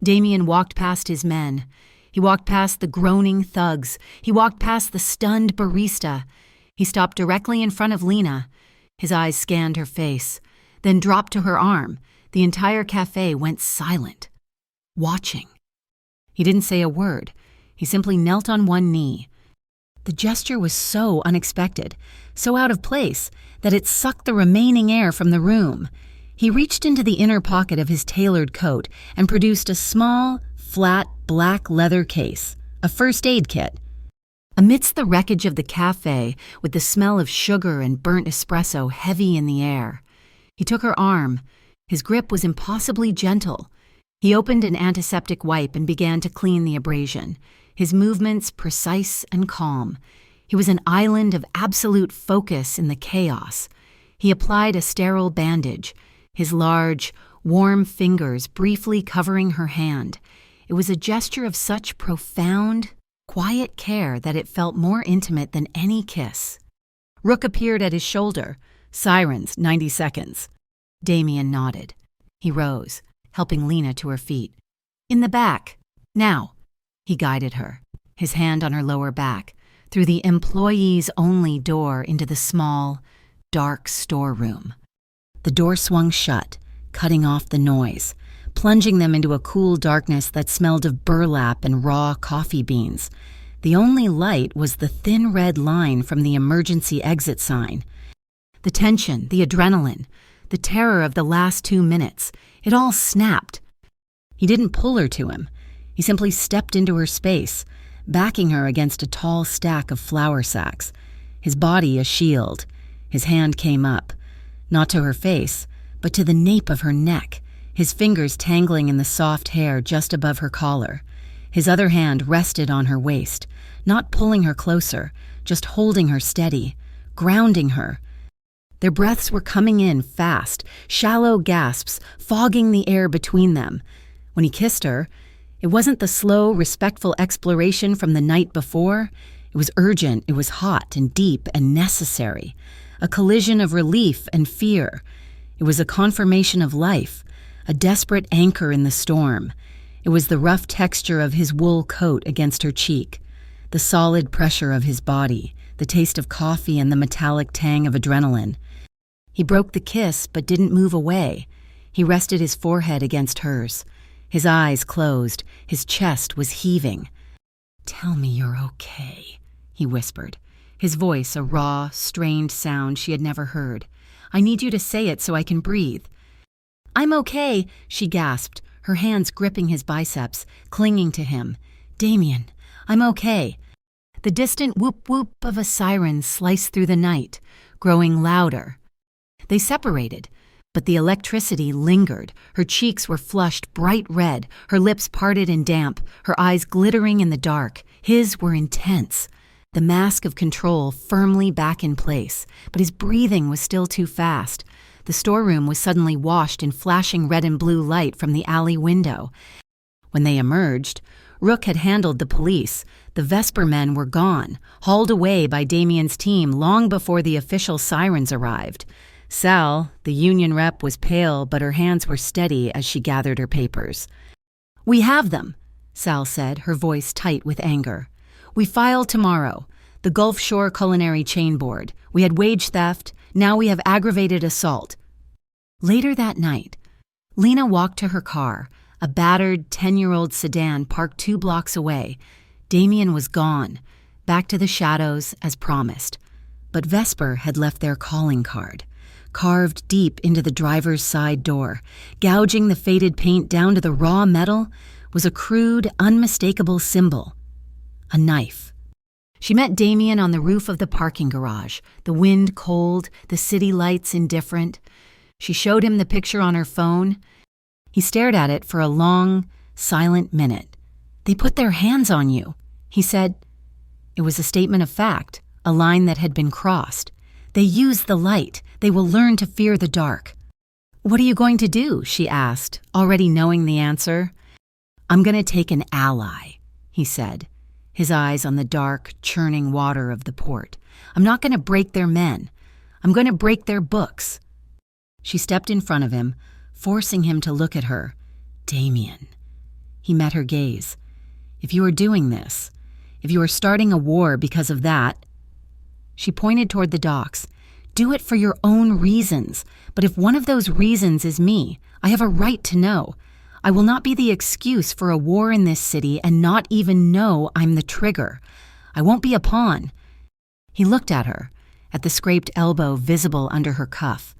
Damien walked past his men. He walked past the groaning thugs. He walked past the stunned barista. He stopped directly in front of Lena. His eyes scanned her face, then dropped to her arm. The entire cafe went silent, watching. He didn't say a word. He simply knelt on one knee. The gesture was so unexpected, so out of place, that it sucked the remaining air from the room. He reached into the inner pocket of his tailored coat and produced a small, flat, black leather case, a first aid kit. Amidst the wreckage of the cafe, with the smell of sugar and burnt espresso heavy in the air, he took her arm. His grip was impossibly gentle. He opened an antiseptic wipe and began to clean the abrasion, his movements precise and calm. He was an island of absolute focus in the chaos. He applied a sterile bandage, his large, warm fingers briefly covering her hand. It was a gesture of such profound, quiet care that it felt more intimate than any kiss. Rook appeared at his shoulder. Sirens, 90 seconds. Damien nodded. He rose, helping Lena to her feet. In the back. Now. He guided her, his hand on her lower back, through the employees-only door into the small, dark storeroom. The door swung shut, cutting off the noise, plunging them into a cool darkness that smelled of burlap and raw coffee beans. The only light was the thin red line from the emergency exit sign. The tension, the adrenaline, the terror of the last 2 minutes, it all snapped. He didn't pull her to him. He simply stepped into her space, backing her against a tall stack of flour sacks, his body a shield. His hand came up, not to her face, but to the nape of her neck, his fingers tangling in the soft hair just above her collar. His other hand rested on her waist, not pulling her closer, just holding her steady, grounding her. Their breaths were coming in fast, shallow gasps, fogging the air between them. When he kissed her, It wasn't the slow, respectful exploration from the night before. It was urgent, it was hot and deep and necessary. A collision of relief and fear. It was a confirmation of life, a desperate anchor in the storm. It was the rough texture of his wool coat against her cheek, the solid pressure of his body, the taste of coffee and the metallic tang of adrenaline. He broke the kiss but didn't move away. He rested his forehead against hers. His eyes closed, his chest was heaving. "Tell me you're okay," he whispered, his voice a raw, strained sound she had never heard. "I need you to say it so I can breathe." "I'm okay," she gasped, her hands gripping his biceps, clinging to him. "Damien, I'm okay." The distant whoop-whoop of a siren sliced through the night, growing louder. They separated, but the electricity lingered. Her cheeks were flushed bright red, her lips parted and damp, her eyes glittering in the dark. His were intense, the mask of control firmly back in place, but his breathing was still too fast. The storeroom was suddenly washed in flashing red and blue light from the alley window. When they emerged, Rook had handled the police. The Vesper men were gone, hauled away by Damien's team long before the official sirens arrived. Sal, the union rep, was pale, but her hands were steady as she gathered her papers. "We have them," Sal said, her voice tight with anger. "We file tomorrow. The Gulf Shore Culinary Chain Board. We had wage theft. Now we have aggravated assault." Later that night, Lena walked to her car, a battered 10-year-old sedan parked 2 blocks away. Damien was gone, back to the shadows as promised. But Vesper had left their calling card. Carved deep into the driver's side door, gouging the faded paint down to the raw metal, was a crude, unmistakable symbol. A knife. She met Damien on the roof of the parking garage, the wind cold, the city lights indifferent. She showed him the picture on her phone. He stared at it for a long, silent minute. "They put their hands on you," he said. It was a statement of fact, a line that had been crossed. "They use the light. They will learn to fear the dark." "What are you going to do?" she asked, already knowing the answer. "I'm going to take an ally," he said, his eyes on the dark, churning water of the port. "I'm not going to break their men. I'm going to break their books." She stepped in front of him, forcing him to look at her. "Damien." He met her gaze. "If you are doing this, if you are starting a war because of that—" She pointed toward the docks. "Do it for your own reasons. But if one of those reasons is me, I have a right to know. I will not be the excuse for a war in this city and not even know I'm the trigger. I won't be a pawn." He looked at her, at the scraped elbow visible under her cuff,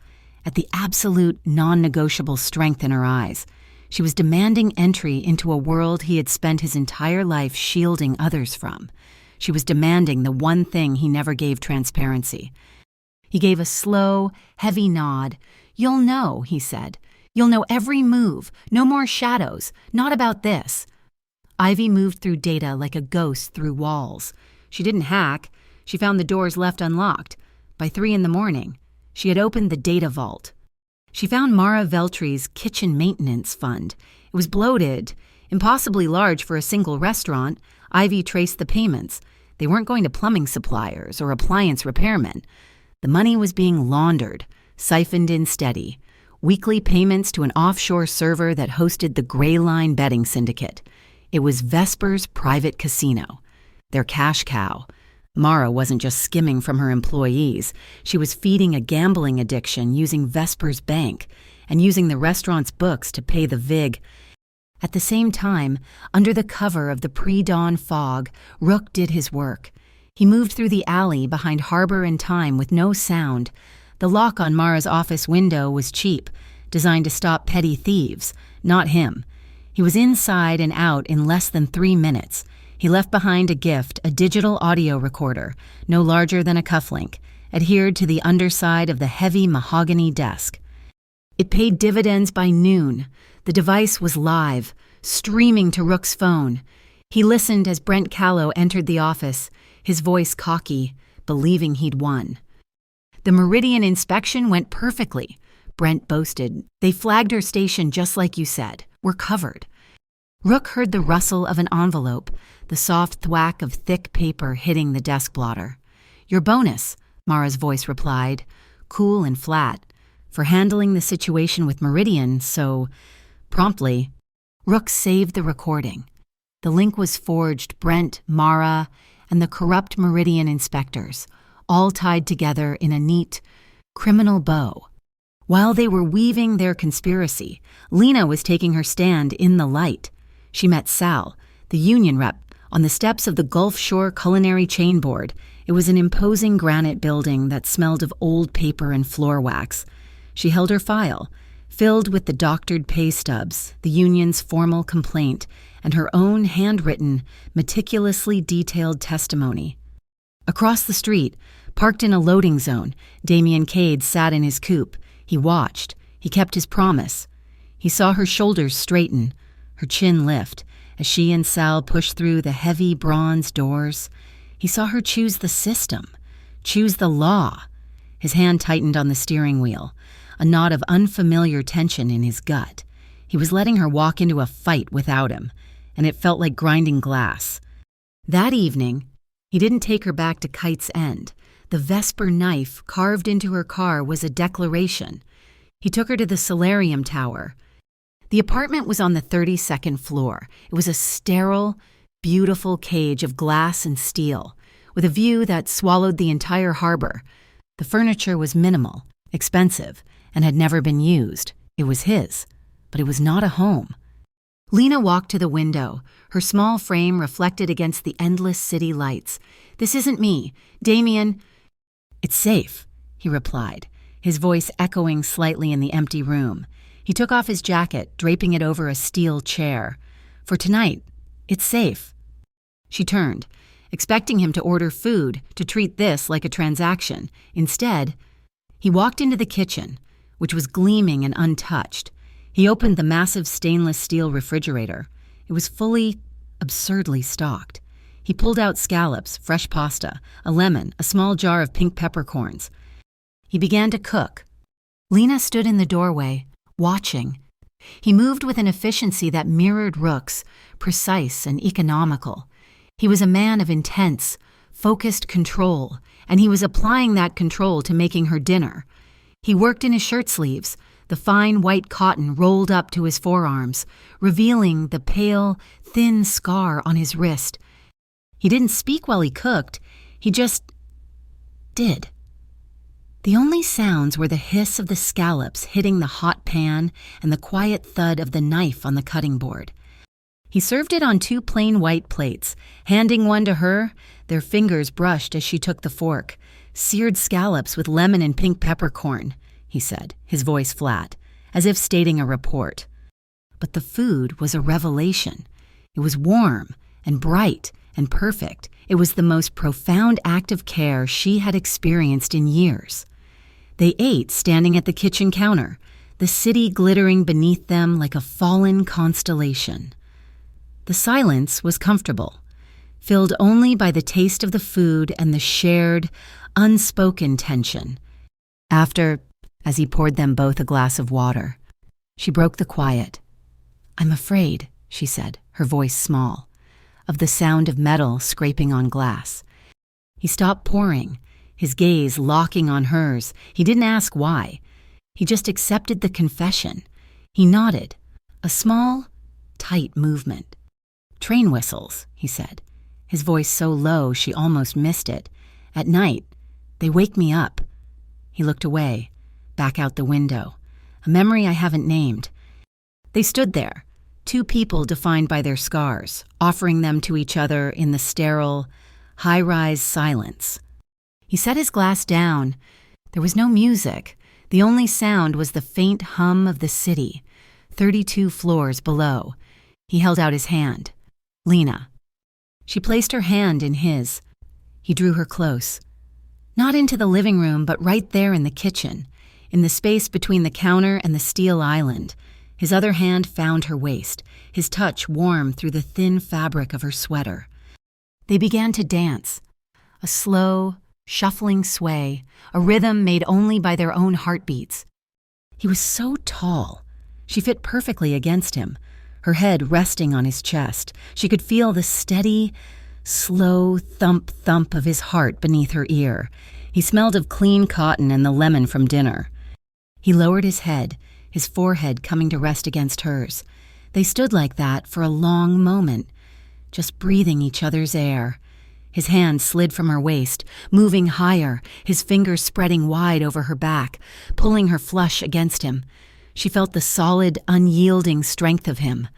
at the absolute, non-negotiable strength in her eyes. She was demanding entry into a world he had spent his entire life shielding others from. She was demanding the one thing he never gave transparency. He gave a slow, heavy nod. "You'll know," he said. "You'll know every move. No more shadows. Not about this." Ivy moved through data like a ghost through walls. She didn't hack. She found the doors left unlocked. By 3 a.m, she had opened the data vault. She found Mara Veltri's kitchen maintenance fund. It was bloated, impossibly large for a single restaurant. Ivy traced the payments. They weren't going to plumbing suppliers or appliance repairmen. The money was being laundered, siphoned in steady. Weekly payments to an offshore server that hosted the Gray Line betting syndicate. It was Vesper's private casino, their cash cow. Mara wasn't just skimming from her employees. She was feeding a gambling addiction using Vesper's bank and using the restaurant's books to pay the VIG. At the same time, under the cover of the pre-dawn fog, Rook did his work. He moved through the alley behind Harbor and Time with no sound. The lock on Mara's office window was cheap, designed to stop petty thieves, not him. He was inside and out in less than 3 minutes. He left behind a gift, a digital audio recorder, no larger than a cufflink, adhered to the underside of the heavy mahogany desk. It paid dividends by noon. The device was live, streaming to Rook's phone. He listened as Brent Callow entered the office, his voice cocky, believing he'd won. "The Meridian inspection went perfectly," Brent boasted. "They flagged her station just like you said. We're covered." Rook heard the rustle of an envelope, the soft thwack of thick paper hitting the desk blotter. "Your bonus," Mara's voice replied, cool and flat, for handling the situation with Meridian so promptly. Rook saved the recording. The link was forged Brent, Mara, and the corrupt Meridian inspectors, all tied together in a neat, criminal bow. While they were weaving their conspiracy, Lena was taking her stand in the light. She met Sal, the union rep, on the steps of the Gulf Shore Culinary Chain Board. It was an imposing granite building that smelled of old paper and floor wax. She held her file, filled with the doctored pay stubs, the union's formal complaint, and her own handwritten, meticulously detailed testimony. Across the street, parked in a loading zone, Damien Cade sat in his coupe. He watched. He kept his promise. He saw her shoulders straighten, her chin lift, as she and Sal pushed through the heavy bronze doors. He saw her choose the system, choose the law. His hand tightened on the steering wheel, a knot of unfamiliar tension in his gut. He was letting her walk into a fight without him, and it felt like grinding glass. That evening, he didn't take her back to Kite's End. The Vesper knife carved into her car was a declaration. He took her to the solarium tower. The apartment was on the 32nd floor. It was a sterile, beautiful cage of glass and steel, with a view that swallowed the entire harbor. The furniture was minimal, expensive, and had never been used. It was his, but it was not a home. Lena walked to the window, her small frame reflected against the endless city lights. "This isn't me. Damien—" "It's safe," he replied, his voice echoing slightly in the empty room. He took off his jacket, draping it over a steel chair. "For tonight, it's safe." She turned, expecting him to order food, to treat this like a transaction. Instead, he walked into the kitchen, which was gleaming and untouched. He opened the massive stainless steel refrigerator. It was fully, absurdly stocked. He pulled out scallops, fresh pasta, a lemon, a small jar of pink peppercorns. He began to cook. Lena stood in the doorway, watching. He moved with an efficiency that mirrored Rook's, precise and economical. He was a man of intense, focused control, and he was applying that control to making her dinner. He worked in his shirt sleeves, the fine white cotton rolled up to his forearms, revealing the pale, thin scar on his wrist. He didn't speak while he cooked, he just did. The only sounds were the hiss of the scallops hitting the hot pan and the quiet thud of the knife on the cutting board. He served it on 2 plain white plates, handing one to her. Their fingers brushed as she took the fork. "Seared scallops with lemon and pink peppercorn," he said, his voice flat, as if stating a report. But the food was a revelation. It was warm and bright and perfect. It was the most profound act of care she had experienced in years. They ate standing at the kitchen counter, the city glittering beneath them like a fallen constellation. The silence was comfortable, filled only by the taste of the food and the shared, unspoken tension. After, as he poured them both a glass of water, she broke the quiet. "I'm afraid," she said, her voice small, of the sound of metal scraping on glass. He stopped pouring, his gaze locking on hers. He didn't ask why. He just accepted the confession. He nodded, a small, tight movement. "Train whistles," he said, his voice so low she almost missed it. "At night, they wake me up." He looked away, back out the window. A memory I haven't named. They stood there, 2 people defined by their scars, offering them to each other in the sterile, high-rise silence. He set his glass down. There was no music. The only sound was the faint hum of the city, 32 floors below. He held out his hand. "Lena." She placed her hand in his. He drew her close. Not into the living room, but right there in the kitchen, in the space between the counter and the steel island. His other hand found her waist, his touch warm through the thin fabric of her sweater. They began to dance, a slow, shuffling sway, a rhythm made only by their own heartbeats. He was so tall. She fit perfectly against him, her head resting on his chest. She could feel the steady, slow thump-thump of his heart beneath her ear. He smelled of clean cotton and the lemon from dinner. He lowered his head, his forehead coming to rest against hers. They stood like that for a long moment, just breathing each other's air. His hand slid from her waist, moving higher, his fingers spreading wide over her back, pulling her flush against him. She felt the solid, unyielding strength of him.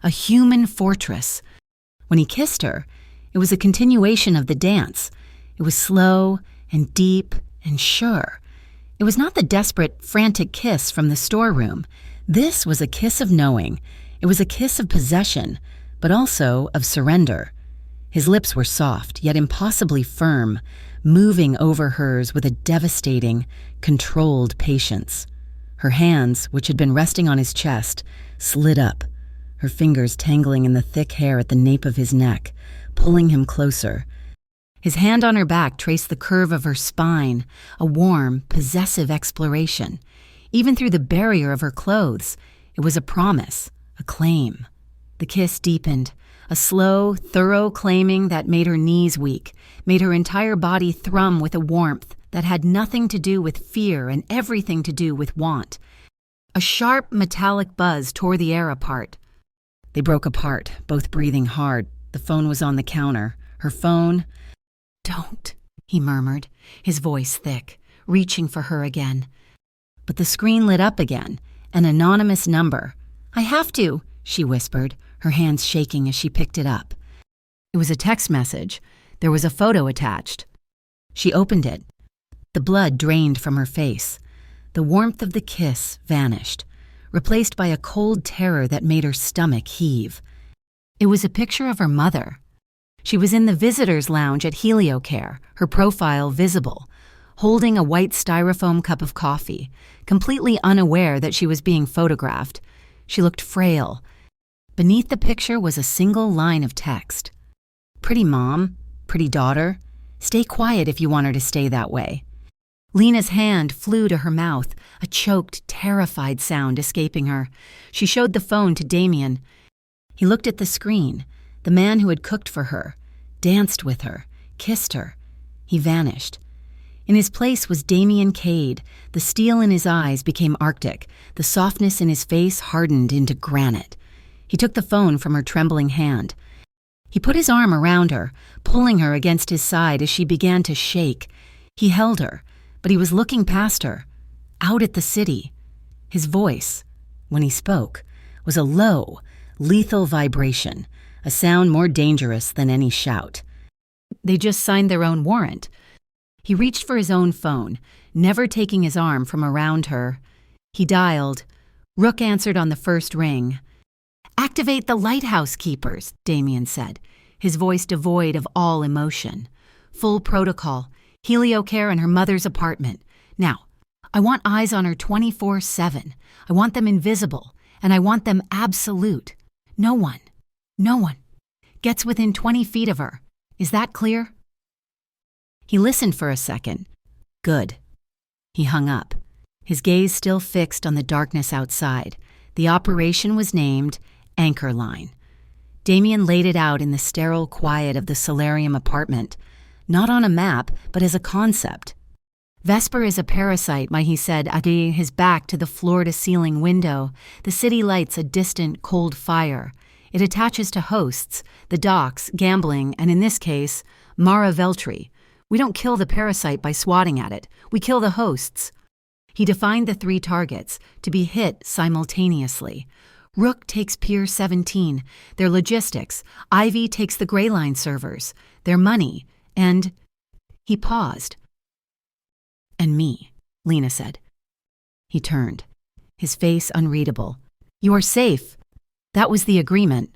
A human fortress. When he kissed her, it was a continuation of the dance. It was slow and deep and sure. It was not the desperate, frantic kiss from the storeroom. This was a kiss of knowing. It was a kiss of possession, but also of surrender. His lips were soft, yet impossibly firm, moving over hers with a devastating, controlled patience. Her hands, which had been resting on his chest, slid up, her fingers tangling in the thick hair at the nape of his neck, pulling him closer. His hand on her back traced the curve of her spine, a warm, possessive exploration. Even through the barrier of her clothes, it was a promise, a claim. The kiss deepened, a slow, thorough claiming that made her knees weak, made her entire body thrum with a warmth that had nothing to do with fear and everything to do with want. A sharp, metallic buzz tore the air apart. They broke apart, both breathing hard. The phone was on the counter. Her phone... "Don't," he murmured, his voice thick, reaching for her again. But the screen lit up again, an anonymous number. "I have to," she whispered, her hands shaking as she picked it up. It was a text message. There was a photo attached. She opened it. The blood drained from her face. The warmth of the kiss vanished, replaced by a cold terror that made her stomach heave. It was a picture of her mother. She was in the visitors' lounge at HelioCare, her profile visible, holding a white styrofoam cup of coffee, completely unaware that she was being photographed. She looked frail. Beneath the picture was a single line of text. "Pretty mom, pretty daughter. Stay quiet if you want her to stay that way." Lena's hand flew to her mouth, a choked, terrified sound escaping her. She showed the phone to Damien. He looked at the screen, the man who had cooked for her, danced with her, kissed her. He vanished. In his place was Damien Cade. The steel in his eyes became arctic. The softness in his face hardened into granite. He took the phone from her trembling hand. He put his arm around her, pulling her against his side as she began to shake. He held her, but he was looking past her, out at the city. His voice, when he spoke, was a low, lethal vibration, a sound more dangerous than any shout. They just signed their own warrant. He reached for his own phone, never taking his arm from around her. He dialed. Rook answered on the first ring. "Activate the lighthouse keepers," Damien said, his voice devoid of all emotion. "Full protocol. HelioCare in her mother's apartment. Now, I want eyes on her 24/7. I want them invisible, and I want them absolute. No one gets within 20 feet of her. Is that clear?" He listened for a second. Good. He hung up, his gaze still fixed on the darkness outside. The operation was named Anchor Line. Damien laid it out in the sterile quiet of the solarium apartment, not on a map, but as a concept. Vesper is a parasite, he said, adding his back to the floor-to-ceiling window. The city lights a distant, cold fire. It attaches to hosts, the docks, gambling, and in this case, Mara Veltri. We don't kill the parasite by swatting at it. We kill the hosts. He defined the 3 targets, to be hit simultaneously. Rook takes Pier 17, their logistics. Ivy takes the Gray Line servers, their money, and... He paused. "And me," Lena said. He turned, his face unreadable. "You are safe. That was the agreement."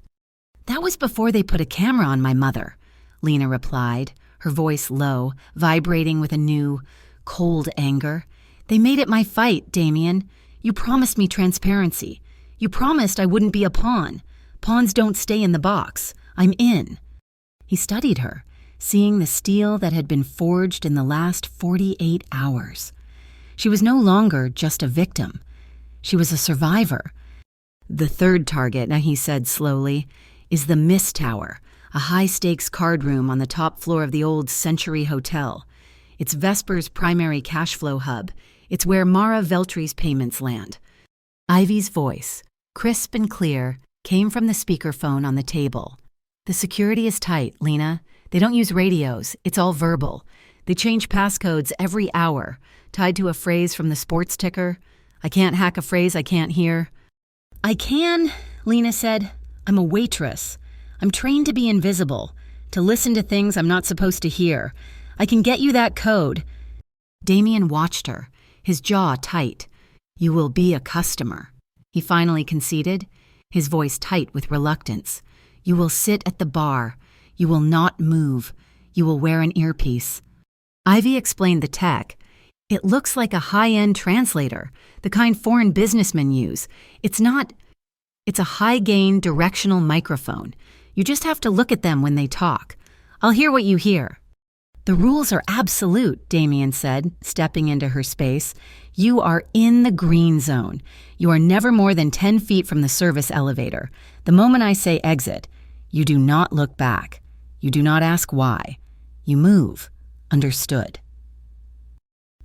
"That was before they put a camera on my mother," Lena replied, her voice low, vibrating with a new, cold anger. "They made it my fight, Damien. You promised me transparency. You promised I wouldn't be a pawn. Pawns don't stay in the box. I'm in." He studied her, seeing the steel that had been forged in the last 48 hours. She was no longer just a victim. She was a survivor. The third target, he said slowly, is the Miss Tower, a high-stakes card room on the top floor of the old Century Hotel. It's Vesper's primary cash flow hub. It's where Mara Veltri's payments land. Ivy's voice, crisp and clear, came from the speakerphone on the table. The security is tight, Lena. They don't use radios. It's all verbal. They change passcodes every hour, tied to a phrase from the sports ticker. I can't hack a phrase I can't hear. I can, Lena said. I'm a waitress. I'm trained to be invisible, to listen to things I'm not supposed to hear. I can get you that code. Damien watched her, his jaw tight. You will be a customer, he finally conceded, his voice tight with reluctance. You will sit at the bar. You will not move. You will wear an earpiece. Ivy explained the tech. It looks like a high-end translator, the kind foreign businessmen use. It's a high-gain directional microphone. You just have to look at them when they talk. I'll hear what you hear. The rules are absolute, Damien said, stepping into her space. You are in the green zone. You are never more than 10 feet from the service elevator. The moment I say exit, you do not look back. You do not ask why. You move. Understood.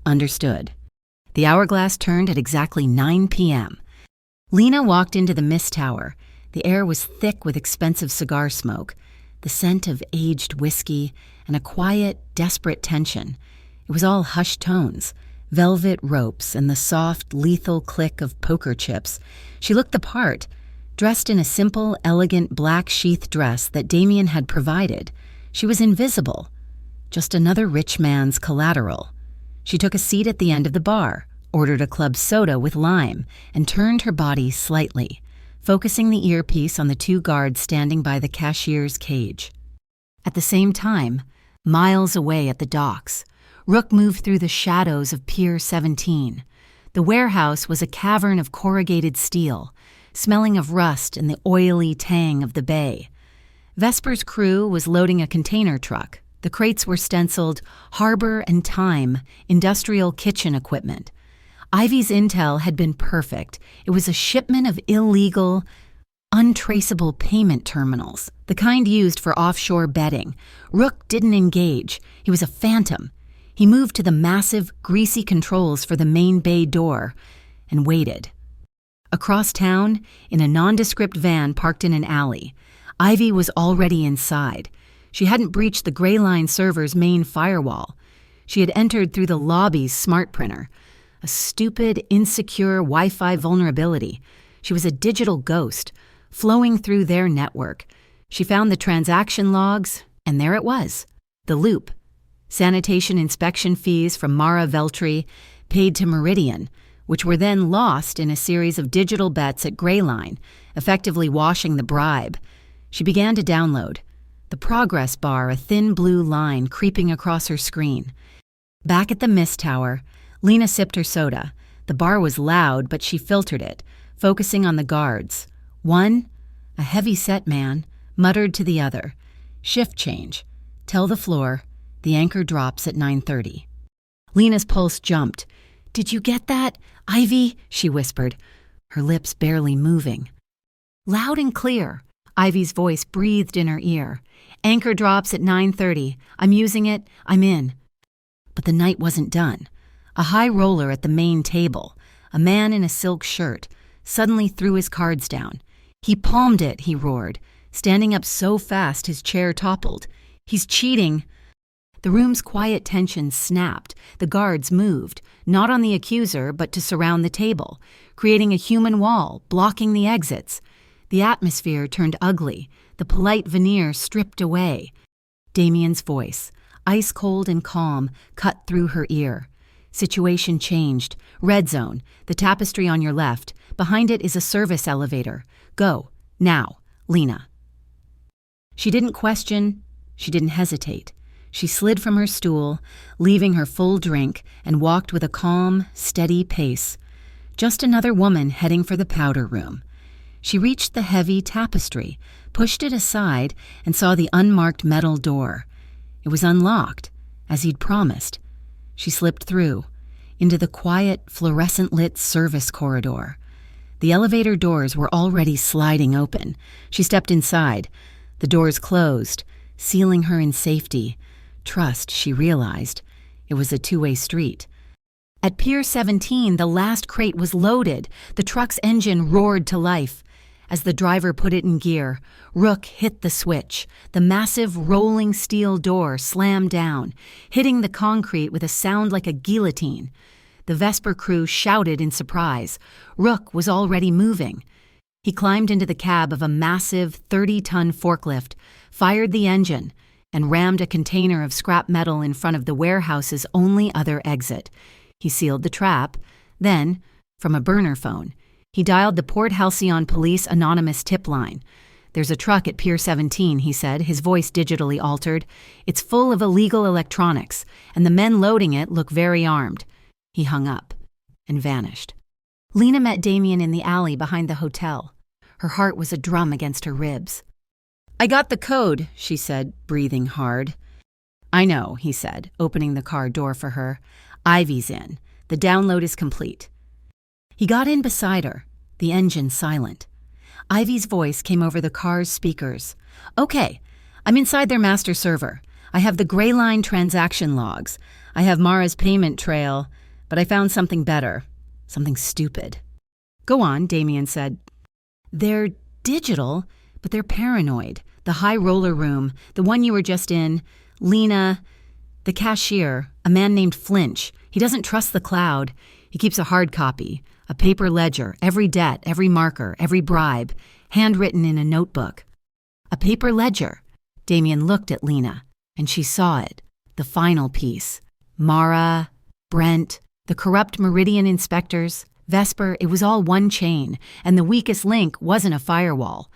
Understood. The hourglass turned at exactly 9 p.m. Lena walked into the Miss Tower. The air was thick with expensive cigar smoke, the scent of aged whiskey, and a quiet, desperate tension. It was all hushed tones, velvet ropes, and the soft, lethal click of poker chips. She looked the part, dressed in a simple, elegant black sheath dress that Damien had provided. She was invisible, just another rich man's collateral. She took a seat at the end of the bar, ordered a club soda with lime, and turned her body slightly, focusing the earpiece on the two guards standing by the cashier's cage. At the same time, miles away at the docks, Rook moved through the shadows of Pier 17. The warehouse was a cavern of corrugated steel, smelling of rust and the oily tang of the bay. Vesper's crew was loading a container truck. The crates were stenciled Harbor and Time, industrial kitchen equipment. Ivy's intel had been perfect. It was a shipment of illegal, untraceable payment terminals, the kind used for offshore betting. Rook didn't engage. He was a phantom. He moved to the massive, greasy controls for the main bay door and waited. Across town, in a nondescript van parked in an alley, Ivy was already inside. She hadn't breached the Gray Line server's main firewall. She had entered through the lobby's smart printer, a stupid, insecure Wi-Fi vulnerability. She was a digital ghost, flowing through their network. She found the transaction logs, and there it was, the loop. Sanitation inspection fees from Mara Veltri paid to Meridian, which were then lost in a series of digital bets at Gray Line, effectively washing the bribe. She began to download. The progress bar, a thin blue line creeping across her screen. Back at the Miss Tower, Lena sipped her soda. The bar was loud, but she filtered it, focusing on the guards. One, a heavy-set man, muttered to the other. Shift change. Tell the floor. The anchor drops at 9:30. Lena's pulse jumped. Did you get that, Ivy? She whispered, her lips barely moving. Loud and clear, Ivy's voice breathed in her ear. Anchor drops at 9:30. I'm using it. I'm in. But the night wasn't done. A high roller at the main table, a man in a silk shirt, suddenly threw his cards down. He palmed it, he roared, standing up so fast his chair toppled. He's cheating. The room's quiet tension snapped. The guards moved, not on the accuser, but to surround the table, creating a human wall, blocking the exits. The atmosphere turned ugly, the polite veneer stripped away. Damien's voice, ice-cold and calm, cut through her ear. Situation changed. Red zone, the tapestry on your left. Behind it is a service elevator. Go, now, Lena. She didn't question. She didn't hesitate. She slid from her stool, leaving her full drink, and walked with a calm, steady pace. Just another woman heading for the powder room. She reached the heavy tapestry, pushed it aside, and saw the unmarked metal door. It was unlocked, as he'd promised. She slipped through, into the quiet, fluorescent-lit service corridor. The elevator doors were already sliding open. She stepped inside. The doors closed, sealing her in safety. Trust, she realized. It was a two-way street. At Pier 17, the last crate was loaded. The truck's engine roared to life. As the driver put it in gear, Rook hit the switch. The massive rolling steel door slammed down, hitting the concrete with a sound like a guillotine. The Vesper crew shouted in surprise. Rook was already moving. He climbed into the cab of a massive 30-ton forklift, fired the engine, and rammed a container of scrap metal in front of the warehouse's only other exit. He sealed the trap. Then, from a burner phone, he dialed the Port Halcyon Police Anonymous tip line. "There's a truck at Pier 17, he said, his voice digitally altered. "It's full of illegal electronics, and the men loading it look very armed." He hung up and vanished. Lena met Damien in the alley behind the hotel. Her heart was a drum against her ribs. "I got the code," she said, breathing hard. "I know," he said, opening the car door for her. "Ivy's in. The download is complete." He got in beside her, the engine silent. Ivy's voice came over the car's speakers. "Okay, I'm inside their master server. I have the Gray Line transaction logs. I have Mara's payment trail, but I found something better. Something stupid." "Go on," Damien said. "They're digital, but they're paranoid. The high roller room, the one you were just in, Lena, the cashier, a man named Flinch. He doesn't trust the cloud. He keeps a hard copy, a paper ledger, every debt, every marker, every bribe, handwritten in a notebook." A paper ledger. Damien looked at Lena, and she saw it, the final piece. Mara, Brent, the corrupt Meridian inspectors, Vesper, it was all one chain, and the weakest link wasn't a firewall.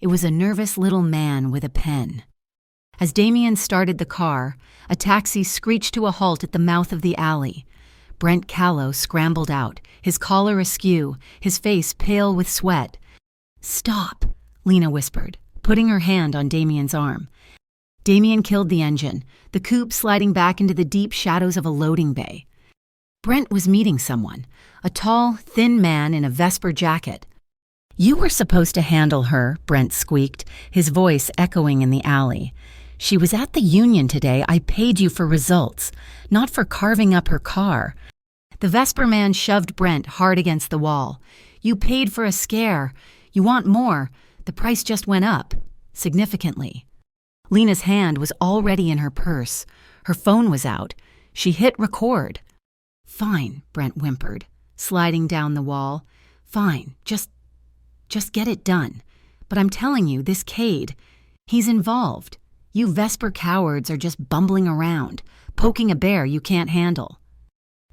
It was a nervous little man with a pen. As Damien started the car, a taxi screeched to a halt at the mouth of the alley. Brent Callow scrambled out, his collar askew, his face pale with sweat. "Stop," Lena whispered, putting her hand on Damien's arm. Damien killed the engine, the coupe sliding back into the deep shadows of a loading bay. Brent was meeting someone, a tall, thin man in a Vesper jacket. "You were supposed to handle her," Brent squeaked, his voice echoing in the alley. "She was at the union today. I paid you for results, not for carving up her car." The Vesper man shoved Brent hard against the wall. "You paid for a scare. You want more. The price just went up, significantly." Lena's hand was already in her purse. Her phone was out. She hit record. "Fine," Brent whimpered, sliding down the wall. "Fine, just get it done. But I'm telling you, this Cade, he's involved. You Vesper cowards are just bumbling around, poking a bear you can't handle."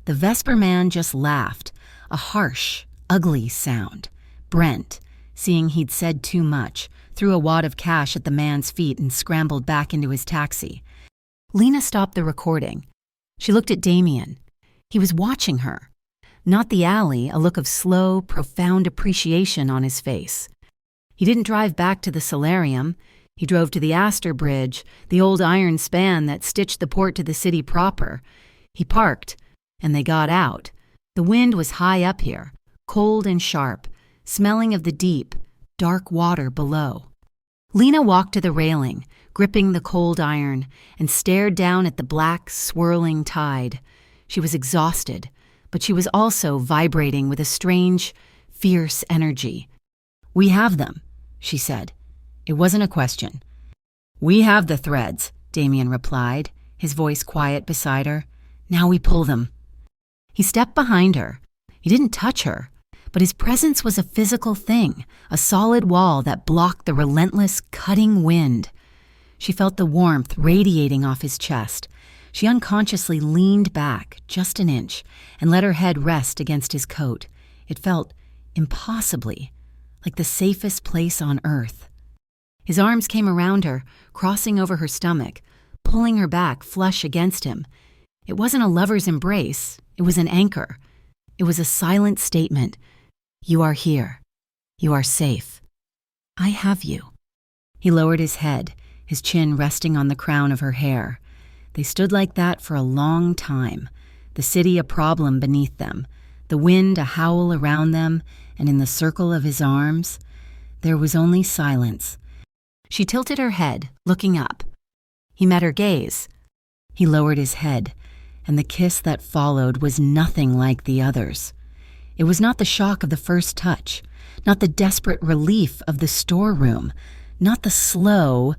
The Vesper man just laughed, a harsh, ugly sound. Brent, seeing he'd said too much, threw a wad of cash at the man's feet and scrambled back into his taxi. Lena stopped the recording. She looked at Damien. He was watching her. Not the alley, a look of slow, profound appreciation on his face. He didn't drive back to the solarium. He drove to the Astor Bridge, the old iron span that stitched the port to the city proper. He parked, and they got out. The wind was high up here, cold and sharp, smelling of the deep, dark water below. Lena walked to the railing, gripping the cold iron, and stared down at the black, swirling tide. She was exhausted, but she was also vibrating with a strange, fierce energy. "We have them," she said. It wasn't a question. "We have the threads," Damien replied, his voice quiet beside her. "Now we pull them." He stepped behind her. He didn't touch her, but his presence was a physical thing, a solid wall that blocked the relentless, cutting wind. She felt the warmth radiating off his chest. She unconsciously leaned back just an inch and let her head rest against his coat. It felt impossibly like the safest place on earth. His arms came around her, crossing over her stomach, pulling her back flush against him. It wasn't a lover's embrace. It was an anchor. It was a silent statement. "You are here. You are safe. I have you." He lowered his head, his chin resting on the crown of her hair. They stood like that for a long time, the city a problem beneath them, the wind a howl around them, and in the circle of his arms, there was only silence. She tilted her head, looking up. He met her gaze. He lowered his head, and the kiss that followed was nothing like the others. It was not the shock of the first touch, not the desperate relief of the storeroom, not the slow,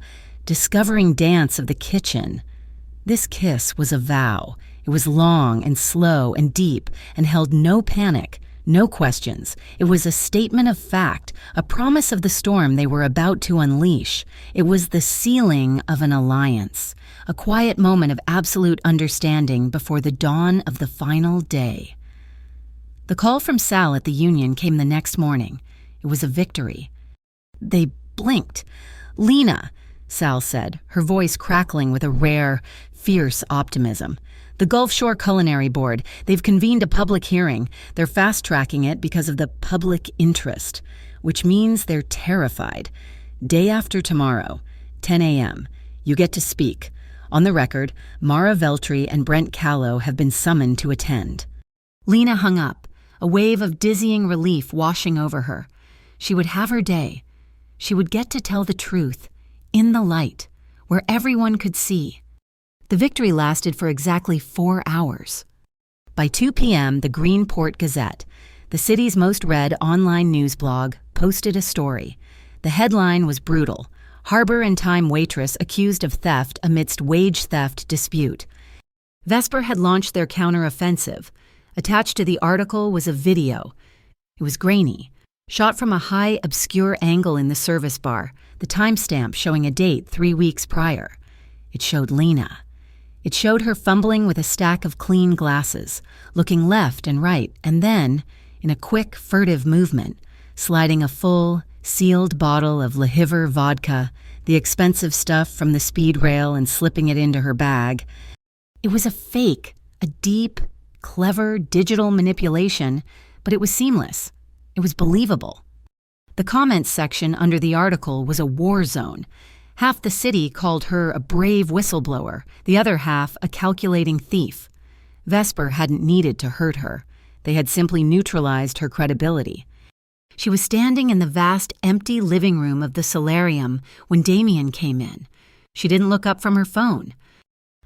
discovering dance of the kitchen. This kiss was a vow. It was long and slow and deep and held no panic, no questions. It was a statement of fact, a promise of the storm they were about to unleash. It was the sealing of an alliance, a quiet moment of absolute understanding before the dawn of the final day. The call from Sal at the union came the next morning. It was a victory. They blinked. "Lena," Sal said, her voice crackling with a rare, fierce optimism. "The Gulf Shore Culinary Board, they've convened a public hearing. They're fast-tracking it because of the public interest, which means they're terrified. Day after tomorrow, 10 a.m., you get to speak. On the record, Mara Veltri and Brent Callow have been summoned to attend." Lena hung up, a wave of dizzying relief washing over her. She would have her day. She would get to tell the truth, in the light, where everyone could see. The victory lasted for exactly 4 hours. By 2 p.m., the Greenport Gazette, the city's most read online news blog, posted a story. The headline was brutal. Harbor and Time waitress accused of theft amidst wage theft dispute. Vesper had launched their counteroffensive. Attached to the article was a video. It was grainy, shot from a high, obscure angle in the service bar, the timestamp showing a date 3 weeks prior. It showed Lena. It showed her fumbling with a stack of clean glasses, looking left and right, and then, in a quick, furtive movement, sliding a full, sealed bottle of Lahiver vodka, the expensive stuff from the speed rail, and slipping it into her bag. It was a fake, a deep, clever digital manipulation, but it was seamless. It was believable. The comments section under the article was a war zone. Half the city called her a brave whistleblower, the other half a calculating thief. Vesper hadn't needed to hurt her. They had simply neutralized her credibility. She was standing in the vast, empty living room of the solarium when Damien came in. She didn't look up from her phone.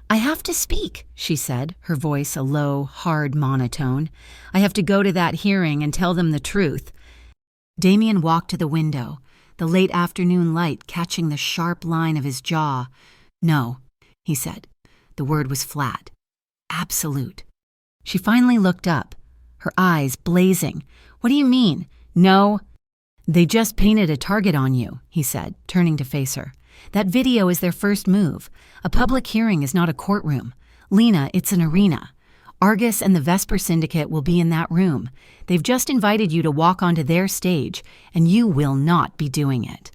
"I have to speak," she said, her voice a low, hard monotone. "I have to go to that hearing and tell them the truth." Damien walked to the window, the late afternoon light catching the sharp line of his jaw. "No," he said. The word was flat. Absolute. She finally looked up, her eyes blazing. "What do you mean? No?" "They just painted a target on you," he said, turning to face her. "That video is their first move. A public hearing is not a courtroom. Lena, it's an arena. Argus and the Vesper Syndicate will be in that room. They've just invited you to walk onto their stage, and you will not be doing it."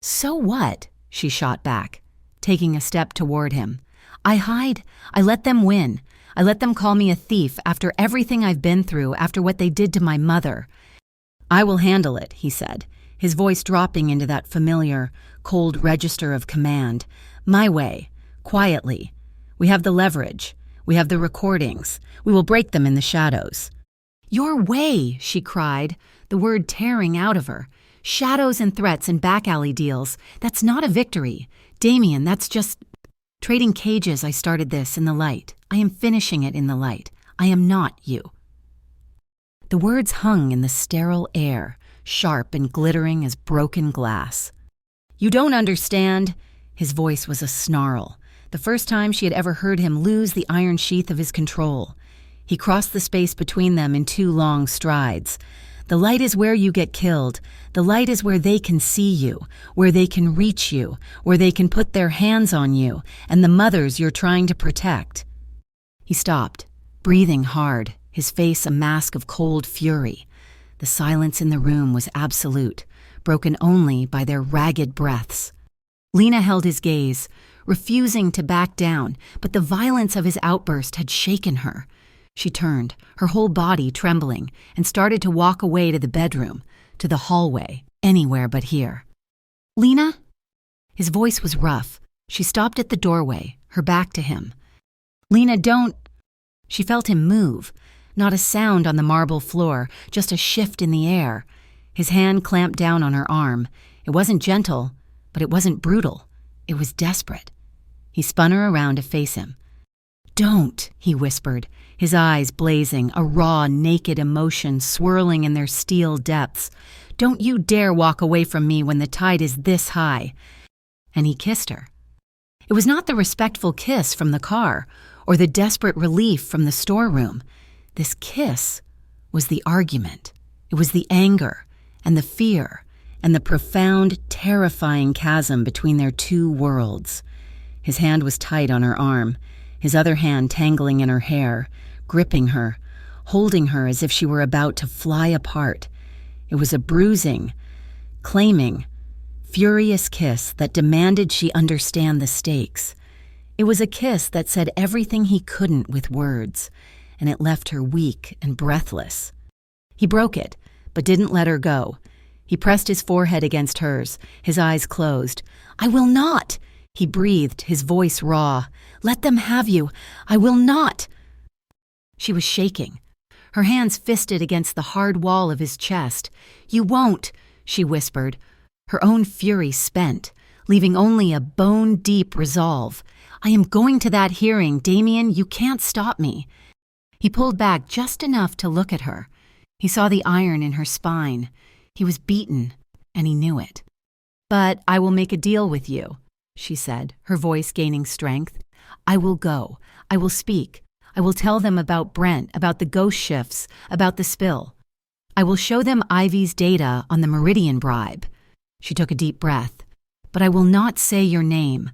"So what?" she shot back, taking a step toward him. "I hide. I let them win. I let them call me a thief after everything I've been through, after what they did to my mother." "I will handle it," he said, his voice dropping into that familiar, cold register of command. "My way, quietly. We have the leverage. We have the recordings. We will break them in the shadows." "Your way," she cried, the word tearing out of her. "Shadows and threats and back alley deals. That's not a victory. Damien, that's just trading cages. I started this in the light. I am finishing it in the light. I am not you." The words hung in the sterile air, sharp and glittering as broken glass. "You don't understand." His voice was a snarl, the first time she had ever heard him lose the iron sheath of his control. He crossed the space between them in 2 long strides. "The light is where you get killed. The light is where they can see you, where they can reach you, where they can put their hands on you and the mothers you're trying to protect." He stopped, breathing hard, his face a mask of cold fury. The silence in the room was absolute, broken only by their ragged breaths. Lena held his gaze, refusing to back down, but the violence of his outburst had shaken her. She turned, her whole body trembling, and started to walk away to the bedroom, to the hallway, anywhere but here. "Lena?" His voice was rough. She stopped at the doorway, her back to him. "Lena, don't—" She felt him move, Not a sound on the marble floor, just a shift in the air. His hand clamped down on her arm. It wasn't gentle, but it wasn't brutal. It was desperate. He spun her around to face him. "Don't," he whispered, his eyes blazing, a raw, naked emotion swirling in their steel depths. "Don't you dare walk away from me when the tide is this high." And he kissed her. It was not the respectful kiss from the car or the desperate relief from the storeroom. This kiss was the argument. It was the anger and the fear and the profound, terrifying chasm between their two worlds. His hand was tight on her arm, his other hand tangling in her hair, gripping her, holding her as if she were about to fly apart. It was a bruising, claiming, furious kiss that demanded she understand the stakes. It was a kiss that said everything he couldn't with words, and it left her weak and breathless. He broke it, but didn't let her go. He pressed his forehead against hers, his eyes closed. "I will not!" he breathed, his voice raw. "Let them have you! I will not!" She was shaking, her hands fisted against the hard wall of his chest. "You won't," she whispered, her own fury spent, leaving only a bone-deep resolve. "I am going to that hearing, Damien. You can't stop me." He pulled back just enough to look at her. He saw the iron in her spine. He was beaten, and he knew it. "But I will make a deal with you," she said, her voice gaining strength. "I will go. I will speak. I will tell them about Brent, about the ghost shifts, about the spill. I will show them Ivy's data on the Meridian bribe." She took a deep breath. "But I will not say your name.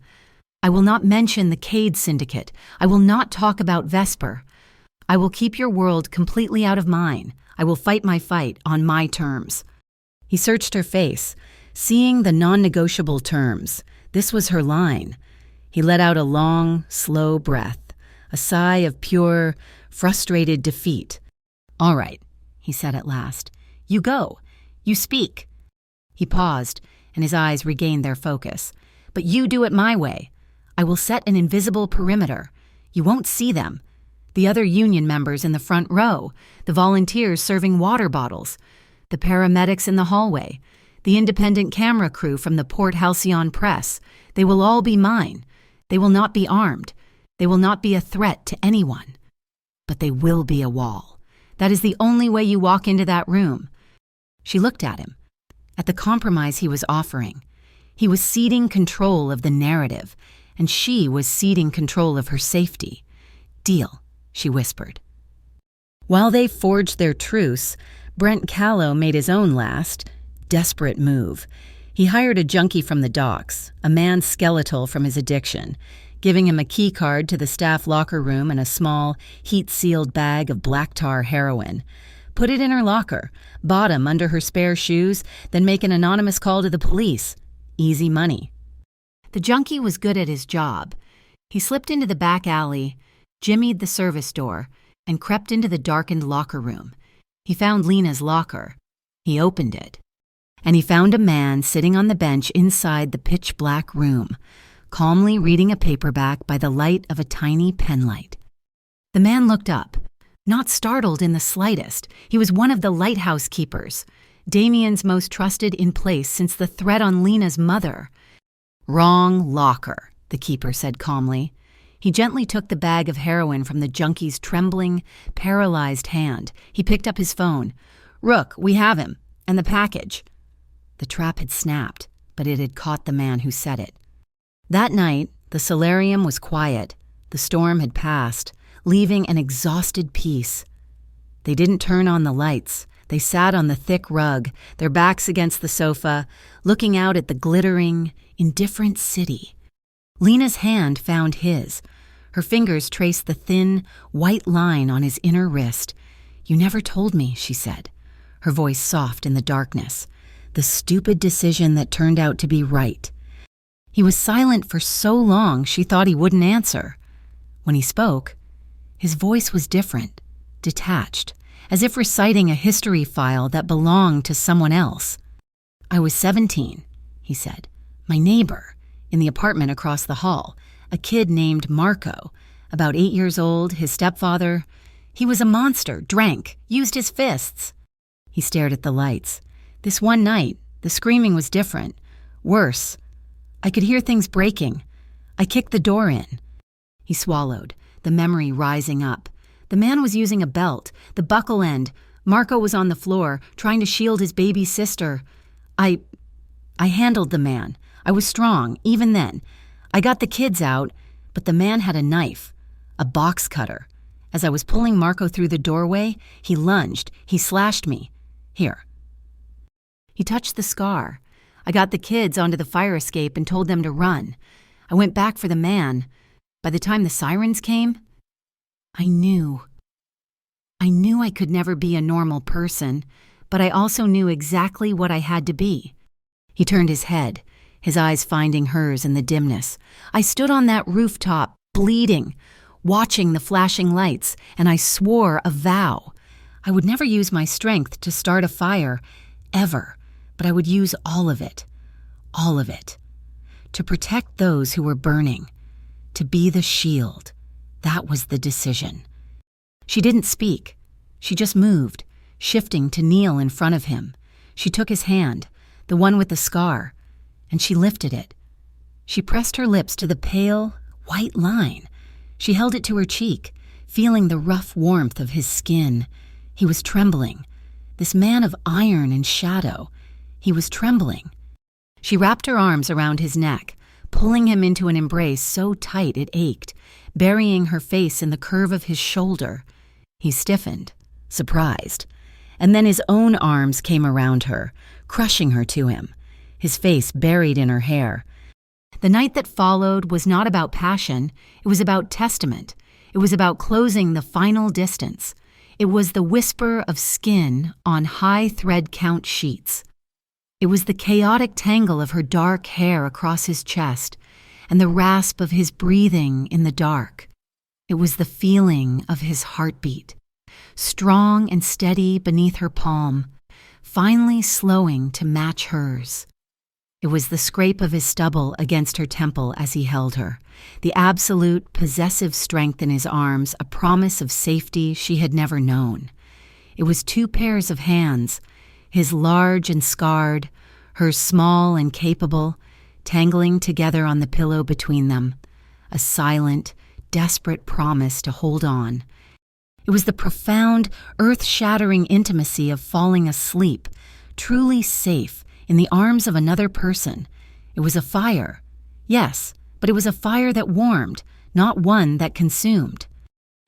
I will not mention the Cade Syndicate. I will not talk about Vesper. I will keep your world completely out of mine. I will fight my fight on my terms." He searched her face, seeing the non-negotiable terms. This was her line. He let out a long, slow breath, a sigh of pure, frustrated defeat. "All right," he said at last. "You go. You speak." He paused, and his eyes regained their focus. "But you do it my way. I will set an invisible perimeter. You won't see them. The other union members in the front row, the volunteers serving water bottles, the paramedics in the hallway, the independent camera crew from the Port Halcyon Press. They will all be mine. They will not be armed. They will not be a threat to anyone. But they will be a wall. That is the only way you walk into that room." She looked at him, at the compromise he was offering. He was ceding control of the narrative, and she was ceding control of her safety. "Deal," she whispered. While they forged their truce, Brent Callow made his own last, desperate move. He hired a junkie from the docks, a man skeletal from his addiction, giving him a key card to the staff locker room and a small, heat-sealed bag of black tar heroin. Put it in her locker, bottom under her spare shoes, then make an anonymous call to the police. Easy money. The junkie was good at his job. He slipped into the back alley, jimmied the service door, and crept into the darkened locker room. He found Lena's locker. He opened it. And he found a man sitting on the bench inside the pitch-black room, calmly reading a paperback by the light of a tiny penlight. The man looked up, not startled in the slightest. He was one of the lighthouse keepers, Damien's most trusted in place since the threat on Lena's mother. "Wrong locker," the keeper said calmly. He gently took the bag of heroin from the junkie's trembling, paralyzed hand. He picked up his phone. "Rook, we have him. And the package." The trap had snapped, but it had caught the man who said it. That night, the solarium was quiet. The storm had passed, leaving an exhausted peace. They didn't turn on the lights. They sat on the thick rug, their backs against the sofa, looking out at the glittering, indifferent city. Lena's hand found his. Her fingers traced the thin, white line on his inner wrist. "You never told me," she said, her voice soft in the darkness. The stupid decision that turned out to be right. He was silent for so long she thought he wouldn't answer. When he spoke, his voice was different, detached, as if reciting a history file that belonged to someone else. "I was 17, he said. "My neighbor, in the apartment across the hall, a kid named Marco, about 8 years old, his stepfather. He was a monster, drank, used his fists. He stared at the lights. This one night, the screaming was different. Worse. I could hear things breaking. I kicked the door in. He swallowed, the memory rising up. The man was using a belt, the buckle end. Marco was on the floor, trying to shield his baby sister. I handled the man. I was strong, even then. I got the kids out, but the man had a knife, a box cutter. As I was pulling Marco through the doorway, he lunged. He slashed me. Here. He touched the scar. I got the kids onto the fire escape and told them to run. I went back for the man. By the time the sirens came, I knew I could never be a normal person, but I also knew exactly what I had to be. He turned his head, his eyes finding hers in the dimness. I stood on that rooftop, bleeding, watching the flashing lights, and I swore a vow. I would never use my strength to start a fire, ever, but I would use all of it, to protect those who were burning, to be the shield. That was the decision. She didn't speak. She just moved, shifting to kneel in front of him. She took his hand, the one with the scar, and she lifted it. She pressed her lips to the pale, white line. She held it to her cheek, feeling the rough warmth of his skin. He was trembling. This man of iron and shadow. He was trembling. She wrapped her arms around his neck, pulling him into an embrace so tight it ached, burying her face in the curve of his shoulder. He stiffened, surprised. And then his own arms came around her, crushing her to him, his face buried in her hair. The night that followed was not about passion. It was about testament. It was about closing the final distance. It was the whisper of skin on high thread count sheets. It was the chaotic tangle of her dark hair across his chest and the rasp of his breathing in the dark. It was the feeling of his heartbeat, strong and steady beneath her palm, finally slowing to match hers. It was the scrape of his stubble against her temple as he held her, the absolute possessive strength in his arms, a promise of safety she had never known. It was two pairs of hands, his large and scarred, hers small and capable, tangling together on the pillow between them, a silent, desperate promise to hold on. It was the profound, earth-shattering intimacy of falling asleep, truly safe, in the arms of another person. It was a fire. Yes, but it was a fire that warmed, not one that consumed.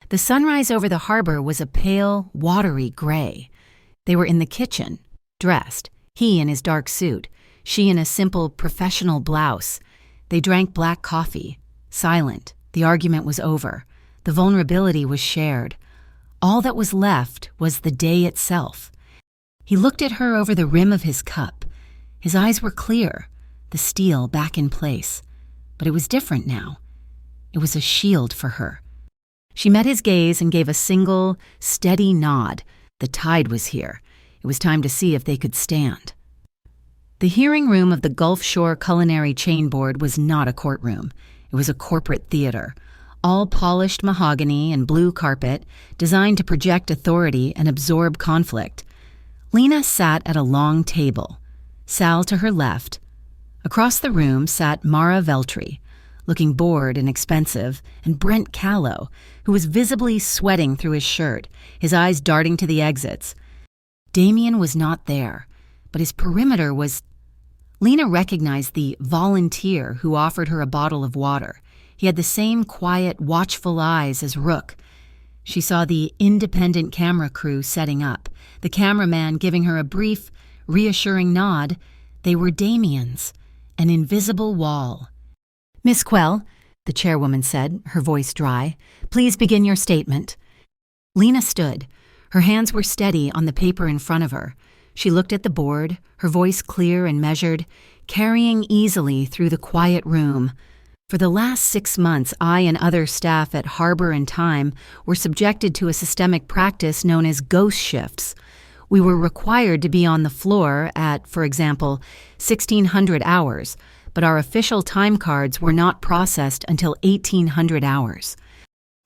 The sunrise over the harbor was a pale, watery gray. They were in the kitchen, dressed, he in his dark suit, she in a simple professional blouse. They drank black coffee, silent. The argument was over. The vulnerability was shared. All that was left was the day itself. He looked at her over the rim of his cup. His eyes were clear, the steel back in place. But it was different now. It was a shield for her. She met his gaze and gave a single, steady nod. The tide was here. It was time to see if they could stand. The hearing room of the Gulf Shore Culinary Chain Board was not a courtroom. It was a corporate theater, all polished mahogany and blue carpet, designed to project authority and absorb conflict. Lena sat at a long table, Sal to her left. Across the room sat Mara Veltri, looking bored and expensive, and Brent Callow, who was visibly sweating through his shirt, his eyes darting to the exits. Damien was not there, but his perimeter was... Lena recognized the volunteer who offered her a bottle of water. He had the same quiet, watchful eyes as Rook. She saw the independent camera crew setting up, the cameraman giving her a brief, reassuring nod. They were Damien's, an invisible wall. "Miss Quell," the chairwoman said, her voice dry, "please begin your statement." Lena stood. Her hands were steady on the paper in front of her. She looked at the board, her voice clear and measured, carrying easily through the quiet room. For the last 6 months, I and other staff at Harbor and Time were subjected to a systemic practice known as ghost shifts. We were required to be on the floor at, for example, 1600 hours, but our official time cards were not processed until 1800 hours.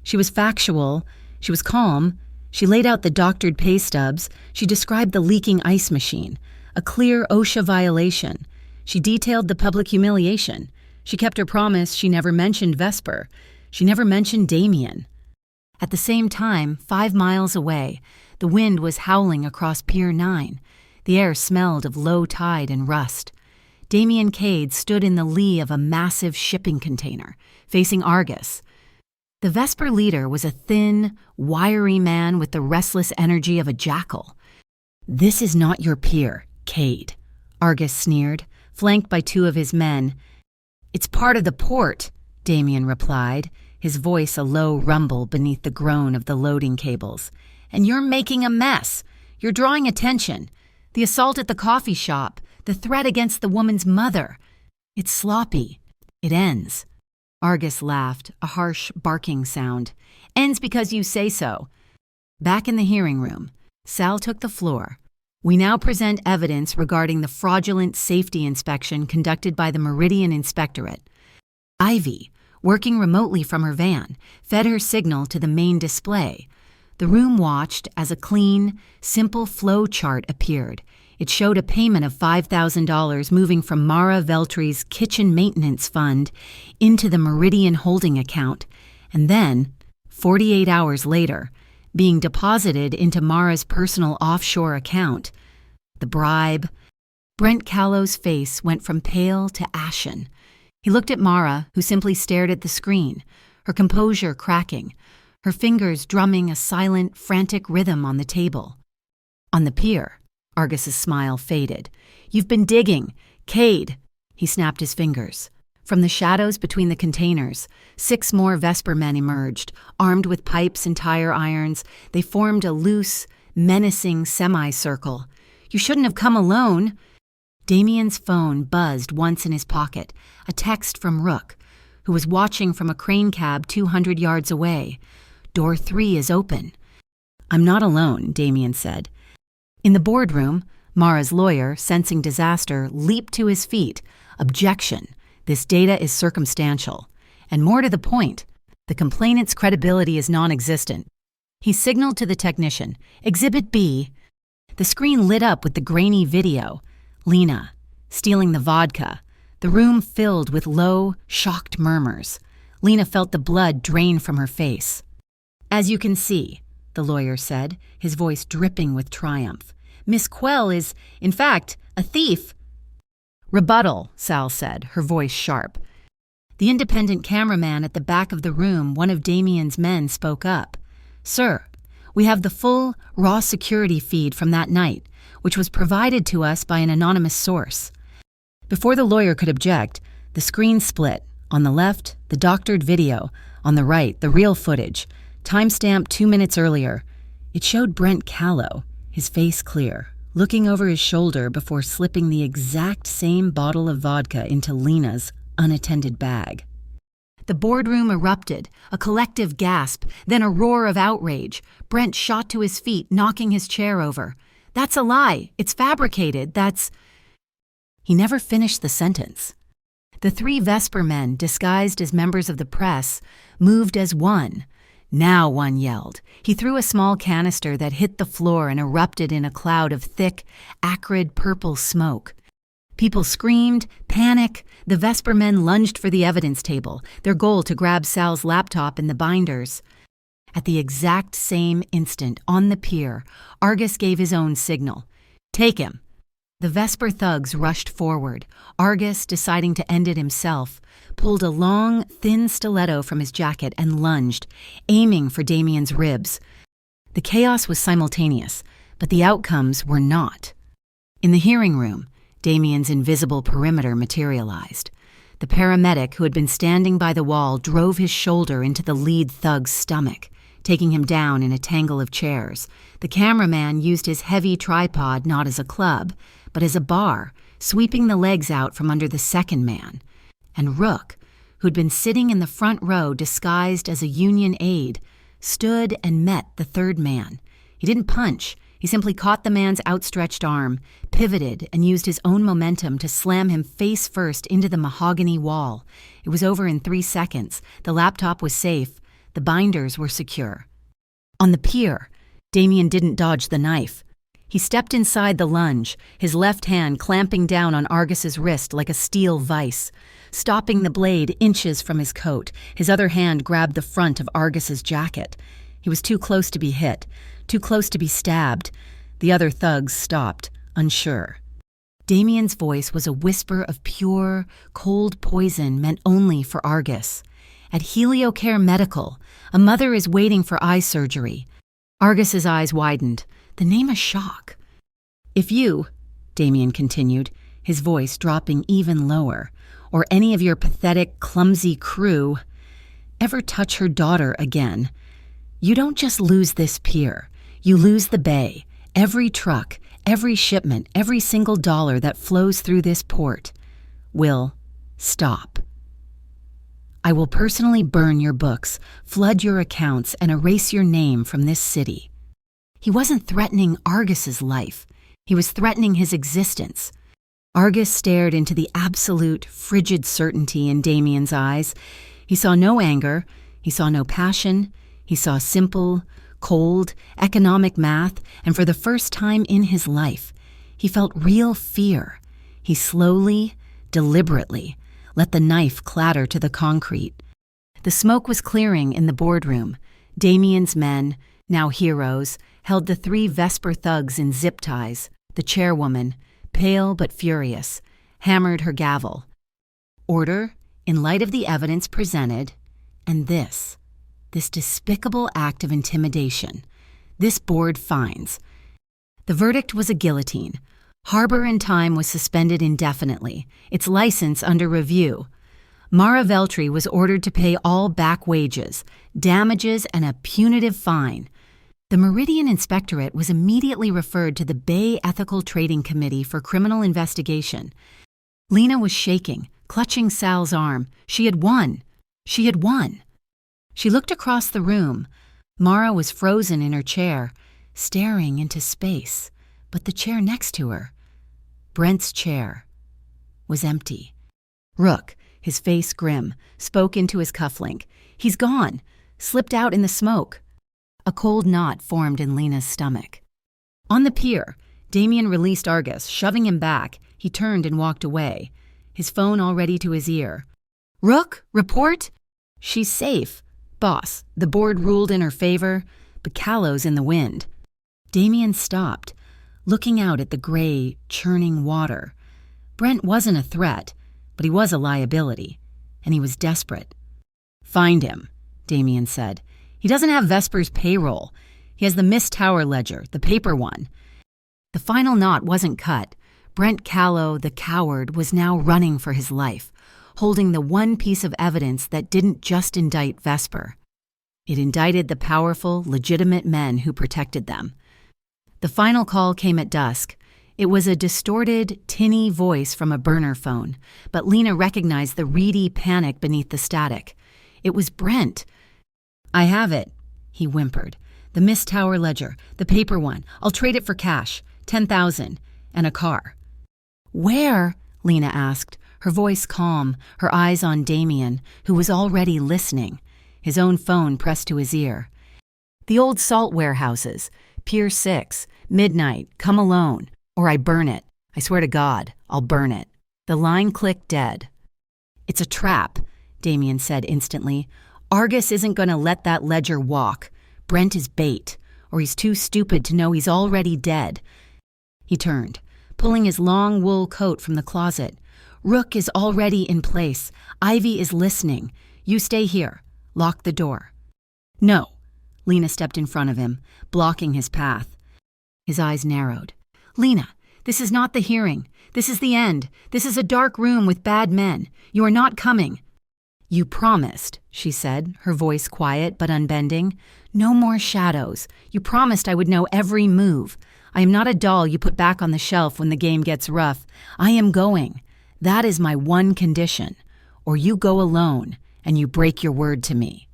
She was factual, she was calm, She laid out the doctored pay stubs. She described the leaking ice machine, a clear OSHA violation. She detailed the public humiliation. She kept her promise. She never mentioned Vesper. She never mentioned Damien. At the same time, 5 miles away, the wind was howling across Pier 9. The air smelled of low tide and rust. Damien Cade stood in the lee of a massive shipping container, facing Argus. The Vesper leader was a thin, wiry man with the restless energy of a jackal. "This is not your pier, Cade," Argus sneered, flanked by 2 of his men. "It's part of the port," Damien replied, his voice a low rumble beneath the groan of the loading cables. "And you're making a mess. You're drawing attention. The assault at the coffee shop, the threat against the woman's mother. It's sloppy. It ends." Argus laughed, a harsh barking sound. "Ends because you say so." Back in the hearing room, Sal took the floor. "We now present evidence regarding the fraudulent safety inspection conducted by the Meridian Inspectorate." Ivy, working remotely from her van, fed her signal to the main display. The room watched as a clean, simple flow chart appeared. It showed a payment of $5,000 moving from Mara Veltri's kitchen maintenance fund into the Meridian holding account, and then, 48 hours later, being deposited into Mara's personal offshore account. The bribe. Brent Callow's face went from pale to ashen. He looked at Mara, who simply stared at the screen, her composure cracking, her fingers drumming a silent, frantic rhythm on the table. On the pier, Argus's smile faded. "You've been digging. Cade." He snapped his fingers. From the shadows between the containers, 6 more Vesper men emerged, armed with pipes and tire irons. They formed a loose, menacing semicircle. "You shouldn't have come alone." Damien's phone buzzed once in his pocket, a text from Rook, who was watching from a crane cab 200 yards away. "Door 3 is open." "I'm not alone," Damien said. In the boardroom, Mara's lawyer, sensing disaster, leaped to his feet. "Objection. This data is circumstantial. And more to the point, the complainant's credibility is non-existent." He signaled to the technician, "Exhibit B." The screen lit up with the grainy video. Lena, stealing the vodka. The room filled with low, shocked murmurs. Lena felt the blood drain from her face. "As you can see," the lawyer said, his voice dripping with triumph, "Miss Quell is, in fact, a thief." "Rebuttal," Sal said, her voice sharp. The independent cameraman at the back of the room, one of Damien's men, spoke up. "Sir, we have the full, raw security feed from that night, which was provided to us by an anonymous source." Before the lawyer could object, the screen split. On the left, the doctored video. On the right, the real footage. Timestamped 2 minutes earlier. It showed Brent Callow, his face clear, looking over his shoulder before slipping the exact same bottle of vodka into Lena's unattended bag. The boardroom erupted, a collective gasp, then a roar of outrage. Brent shot to his feet, knocking his chair over. "That's a lie. It's fabricated. That's—" He never finished the sentence. The 3 Vesper men, disguised as members of the press, moved as one. "Now," one yelled. He threw a small canister that hit the floor and erupted in a cloud of thick, acrid purple smoke. People screamed, panic. The Vesper men lunged for the evidence table, their goal to grab Sal's laptop and the binders. At the exact same instant, on the pier, Argus gave his own signal. "Take him." The Vesper thugs rushed forward. Argus, deciding to end it himself, pulled a long, thin stiletto from his jacket and lunged, aiming for Damien's ribs. The chaos was simultaneous, but the outcomes were not. In the hearing room, Damien's invisible perimeter materialized. The paramedic who had been standing by the wall drove his shoulder into the lead thug's stomach, taking him down in a tangle of chairs. The cameraman used his heavy tripod not as a club, but as a bar, sweeping the legs out from under the second man. And Rook, who'd been sitting in the front row disguised as a union aide, stood and met the third man. He didn't punch. He simply caught the man's outstretched arm, pivoted, and used his own momentum to slam him face first into the mahogany wall. It was over in 3 seconds. The laptop was safe. The binders were secure. On the pier, Damien didn't dodge the knife. He stepped inside the lunge, his left hand clamping down on Argus's wrist like a steel vice. Stopping the blade inches from his coat, his other hand grabbed the front of Argus's jacket. He was too close to be hit, too close to be stabbed. The other thugs stopped, unsure. Damien's voice was a whisper of pure, cold poison meant only for Argus. At HelioCare Medical, a mother is waiting for eye surgery. Argus's eyes widened. The name a shock. If you, Damien continued, his voice dropping even lower, or any of your pathetic, clumsy crew, ever touch her daughter again, you don't just lose this pier. You lose the bay, every truck, every shipment, every single dollar that flows through this port will stop. I will personally burn your books, flood your accounts, and erase your name from this city. He wasn't threatening Argus's life. He was threatening his existence. Argus stared into the absolute, frigid certainty in Damien's eyes. He saw no anger. He saw no passion. He saw simple, cold, economic math, and for the first time in his life, he felt real fear. He slowly, deliberately, let the knife clatter to the concrete. The smoke was clearing in the boardroom. Damien's men, now heroes, held the 3 Vesper thugs in zip ties. The chairwoman, pale but furious, hammered her gavel. Order, in light of the evidence presented, and this despicable act of intimidation. This board finds. The verdict was a guillotine. Harbor and Time was suspended indefinitely, its license under review. Mara Veltri was ordered to pay all back wages, damages, and a punitive fine. The Meridian Inspectorate was immediately referred to the Bay Ethical Trading Committee for criminal investigation. Lena was shaking, clutching Sal's arm. She had won. She had won. She looked across the room. Mara was frozen in her chair, staring into space, but the chair next to her, Brent's chair, was empty. Rook, his face grim, spoke into his cufflink. He's gone, slipped out in the smoke. A cold knot formed in Lena's stomach. On the pier, Damien released Argus, shoving him back. He turned and walked away, his phone already to his ear. Rook, report? She's safe. Boss, the board ruled in her favor, but Callow's in the wind. Damien stopped, looking out at the gray, churning water. Brent wasn't a threat, but he was a liability, and he was desperate. Find him, Damien said. He doesn't have Vesper's payroll. He has the missed tower ledger, the paper one. The final knot wasn't cut. Brent Callow, the coward, was now running for his life, holding the one piece of evidence that didn't just indict Vesper. It indicted the powerful, legitimate men who protected them. The final call came at dusk. It was a distorted, tinny voice from a burner phone, but Lena recognized the reedy panic beneath the static. It was Brent. I have it, he whimpered. The missed tower ledger, the paper one. I'll trade it for cash, 10,000, and a car. Where? Lena asked, her voice calm, her eyes on Damien, who was already listening, his own phone pressed to his ear. The old salt warehouses, Pier 6, midnight, come alone, or I burn it. I swear to God, I'll burn it. The line clicked dead. It's a trap, Damien said instantly. Argus isn't going to let that ledger walk. Brent is bait, or he's too stupid to know he's already dead. He turned, pulling his long wool coat from the closet. Rook is already in place. Ivy is listening. You stay here. Lock the door. No. Lena stepped in front of him, blocking his path. His eyes narrowed. Lena, this is not the hearing. This is the end. This is a dark room with bad men. You are not coming. You promised, she said, her voice quiet but unbending. No more shadows. You promised I would know every move. I am not a doll you put back on the shelf when the game gets rough. I am going. That is my one condition. Or you go alone, and you break your word to me.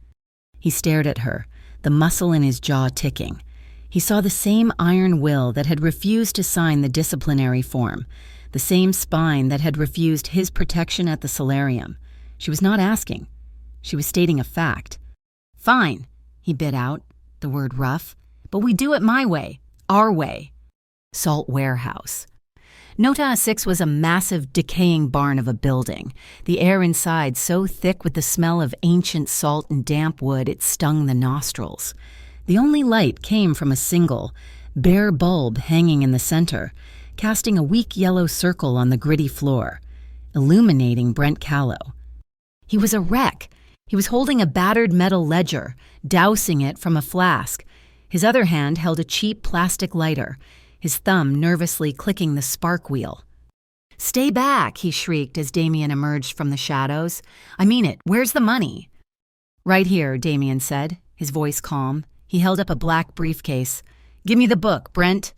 He stared at her, the muscle in his jaw ticking. He saw the same iron will that had refused to sign the disciplinary form, the same spine that had refused his protection at the solarium. She was not asking. She was stating a fact. Fine, he bit out, the word rough. But we do it my way, our way. Salt warehouse. Nota 6 was a massive, decaying barn of a building, the air inside so thick with the smell of ancient salt and damp wood it stung the nostrils. The only light came from a single, bare bulb hanging in the center, casting a weak yellow circle on the gritty floor, illuminating Brent Callow. He was a wreck. He was holding a battered metal ledger, dousing it from a flask. His other hand held a cheap plastic lighter, his thumb nervously clicking the spark wheel. "Stay back," he shrieked as Damien emerged from the shadows. "I mean it. Where's the money?" "Right here," Damien said, his voice calm. He held up a black briefcase. "Give me the book, Brent."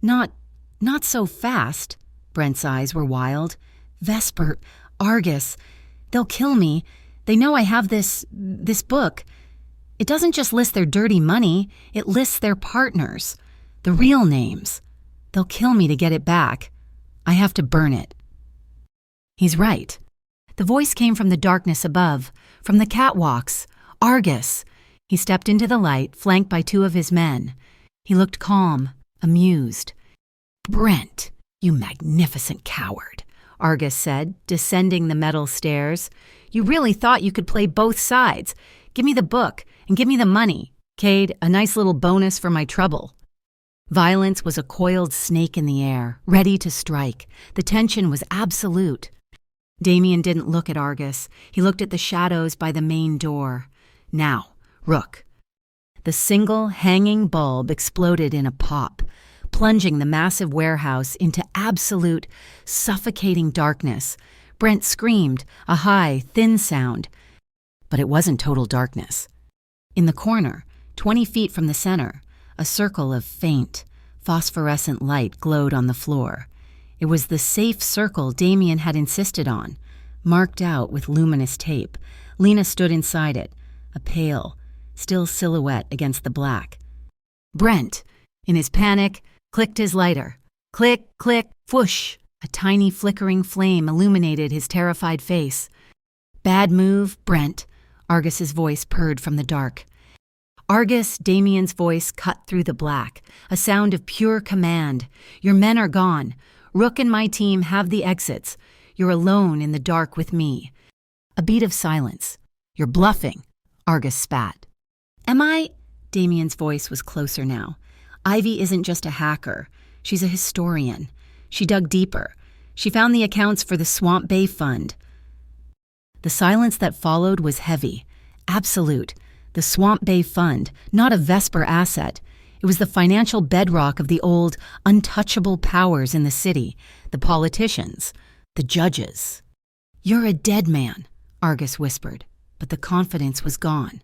Not so fast." Brent's eyes were wild. "Vesper, Argus, they'll kill me. They know I have this book. It doesn't just list their dirty money, it lists their partners. The real names. They'll kill me to get it back. I have to burn it." He's right. The voice came from the darkness above, from the catwalks. Argus. He stepped into the light, flanked by two of his men. He looked calm, amused. "Brent, you magnificent coward," Argus said, descending the metal stairs. "You really thought you could play both sides. Give me the book and give me the money. Cade, a nice little bonus for my trouble." Violence was a coiled snake in the air, ready to strike. The tension was absolute. Damien didn't look at Argus. He looked at the shadows by the main door. Now, Rook. The single hanging bulb exploded in a pop, plunging the massive warehouse into absolute, suffocating darkness. Brent screamed, a high, thin sound. But it wasn't total darkness. In the corner, 20 feet from the center, a circle of faint, phosphorescent light glowed on the floor. It was the safe circle Damien had insisted on, marked out with luminous tape. Lena stood inside it, a pale, still silhouette against the black. Brent, in his panic, clicked his lighter. Click, click, whoosh! A tiny flickering flame illuminated his terrified face. "Bad move, Brent," Argus's voice purred from the dark. Argus, Damien's voice cut through the black, a sound of pure command. "Your men are gone. Rook and my team have the exits. You're alone in the dark with me." A beat of silence. "You're bluffing," Argus spat. "Am I?" Damien's voice was closer now. "Ivy isn't just a hacker. She's a historian. She dug deeper. She found the accounts for the Swamp Bay Fund." The silence that followed was heavy, absolute. The Swamp Bay Fund, not a Vesper asset. It was the financial bedrock of the old, untouchable powers in the city, the politicians, the judges. "You're a dead man," Argus whispered, but the confidence was gone.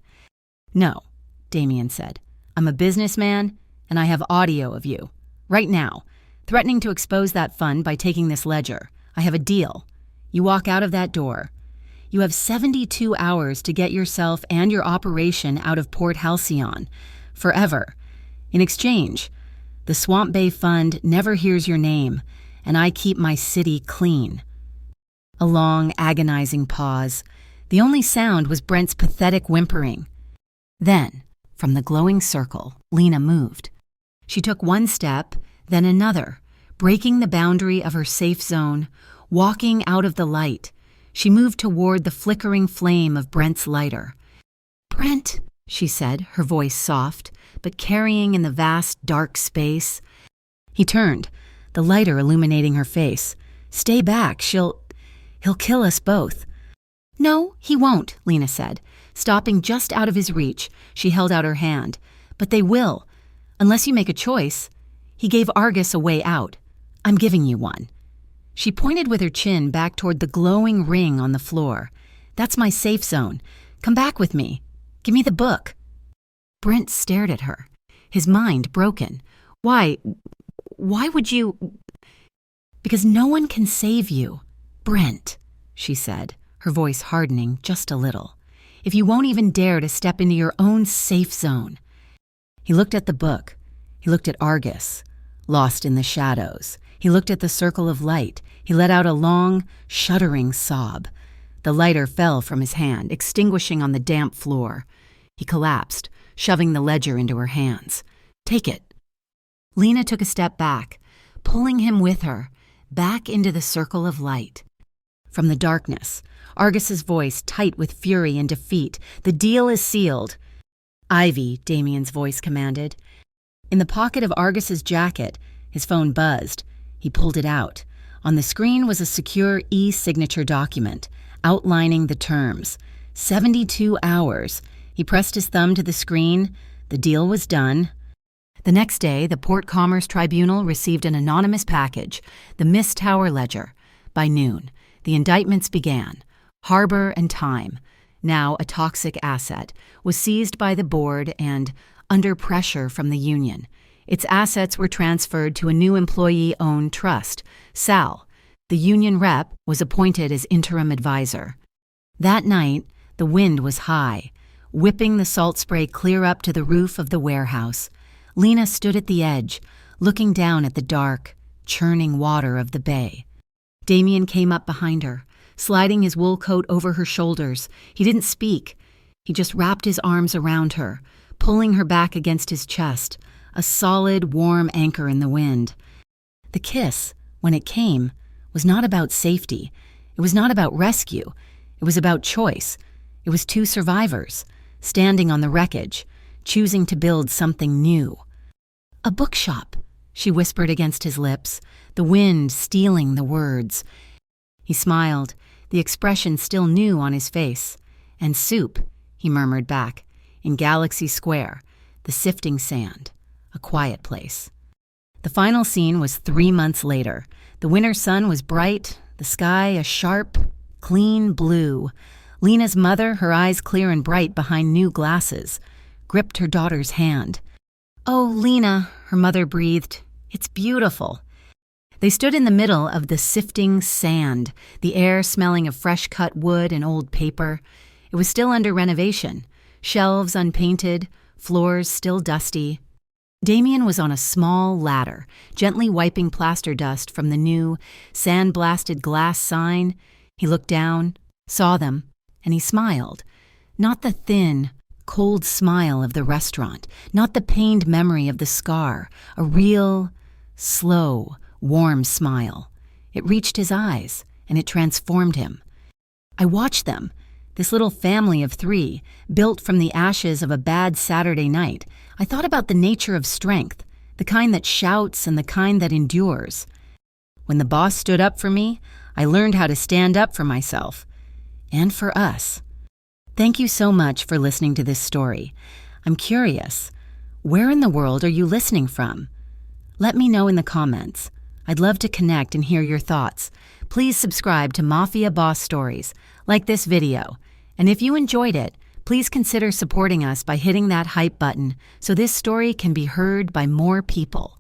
"No," Damien said. "I'm a businessman, and I have audio of you. Right now, threatening to expose that fund by taking this ledger. I have a deal. You walk out of that door. You have 72 hours to get yourself and your operation out of Port Halcyon. Forever. In exchange, the Swamp Bay Fund never hears your name, and I keep my city clean." A long, agonizing pause. The only sound was Brent's pathetic whimpering. Then, from the glowing circle, Lena moved. She took one step, then another, breaking the boundary of her safe zone, walking out of the light. She moved toward the flickering flame of Brent's lighter. "Brent," she said, her voice soft, but carrying in the vast, dark space. He turned, the lighter illuminating her face. "Stay back, he'll kill us both." "No, he won't," Lena said. Stopping just out of his reach, she held out her hand. "But they will, unless you make a choice." He gave Argus a way out. "I'm giving you one." She pointed with her chin back toward the glowing ring on the floor. "That's my safe zone. Come back with me. Give me the book." Brent stared at her, his mind broken. Why would you? "Because no one can save you, Brent," she said, her voice hardening just a little. "If you won't even dare to step into your own safe zone." He looked at the book. He looked at Argus, lost in the shadows. He looked at the circle of light. He let out a long, shuddering sob. The lighter fell from his hand, extinguishing on the damp floor. He collapsed, shoving the ledger into her hands. Take it." Lena took a step back, pulling him with her, back into the circle of light. From the darkness, Argus's voice tight with fury and defeat. "The deal is sealed." "Ivy," Damien's voice commanded. In the pocket of Argus's jacket, his phone buzzed. He pulled it out. On the screen was a secure e-signature document, outlining the terms. 72 hours. He pressed his thumb to the screen. The deal was done. The next day, the Port Commerce Tribunal received an anonymous package, the Miss Tower Ledger. By noon, the indictments began. Harbor and Time, now a toxic asset, was seized by the board and, under pressure from the union, its assets were transferred to a new employee-owned trust. Sal, the union rep, was appointed as interim advisor. That night, the wind was high, whipping the salt spray clear up to the roof of the warehouse. Lena stood at the edge, looking down at the dark, churning water of the bay. Damien came up behind her, sliding his wool coat over her shoulders. He didn't speak. He just wrapped his arms around her, pulling her back against his chest, a solid, warm anchor in the wind. The kiss, when it came, was not about safety. It was not about rescue. It was about choice. It was two survivors, standing on the wreckage, choosing to build something new. "A bookshop," she whispered against his lips, the wind stealing the words. He smiled, the expression still new on his face. "And soup," he murmured back, "in Galaxy Square, the sifting sand, a quiet place." The final scene was 3 months later. The winter sun was bright, the sky a sharp, clean blue. Lena's mother, her eyes clear and bright behind new glasses, gripped her daughter's hand. "Oh, Lena," her mother breathed, "it's beautiful." They stood in the middle of the sifting sand, the air smelling of fresh-cut wood and old paper. It was still under renovation, shelves unpainted, floors still dusty. Damien was on a small ladder, gently wiping plaster dust from the new, sand-blasted glass sign. He looked down, saw them, and he smiled. Not the thin, cold smile of the restaurant, not the pained memory of the scar, a real, slow, warm smile. It reached his eyes, and it transformed him. I watched them, this little family of 3, built from the ashes of a bad Saturday night. I thought about the nature of strength, the kind that shouts and the kind that endures. When the boss stood up for me, I learned how to stand up for myself. And for us. Thank you so much for listening to this story. I'm curious, where in the world are you listening from? Let me know in the comments. I'd love to connect and hear your thoughts. Please subscribe to Mafia Boss Stories, like this video. And if you enjoyed it, please consider supporting us by hitting that hype button so this story can be heard by more people.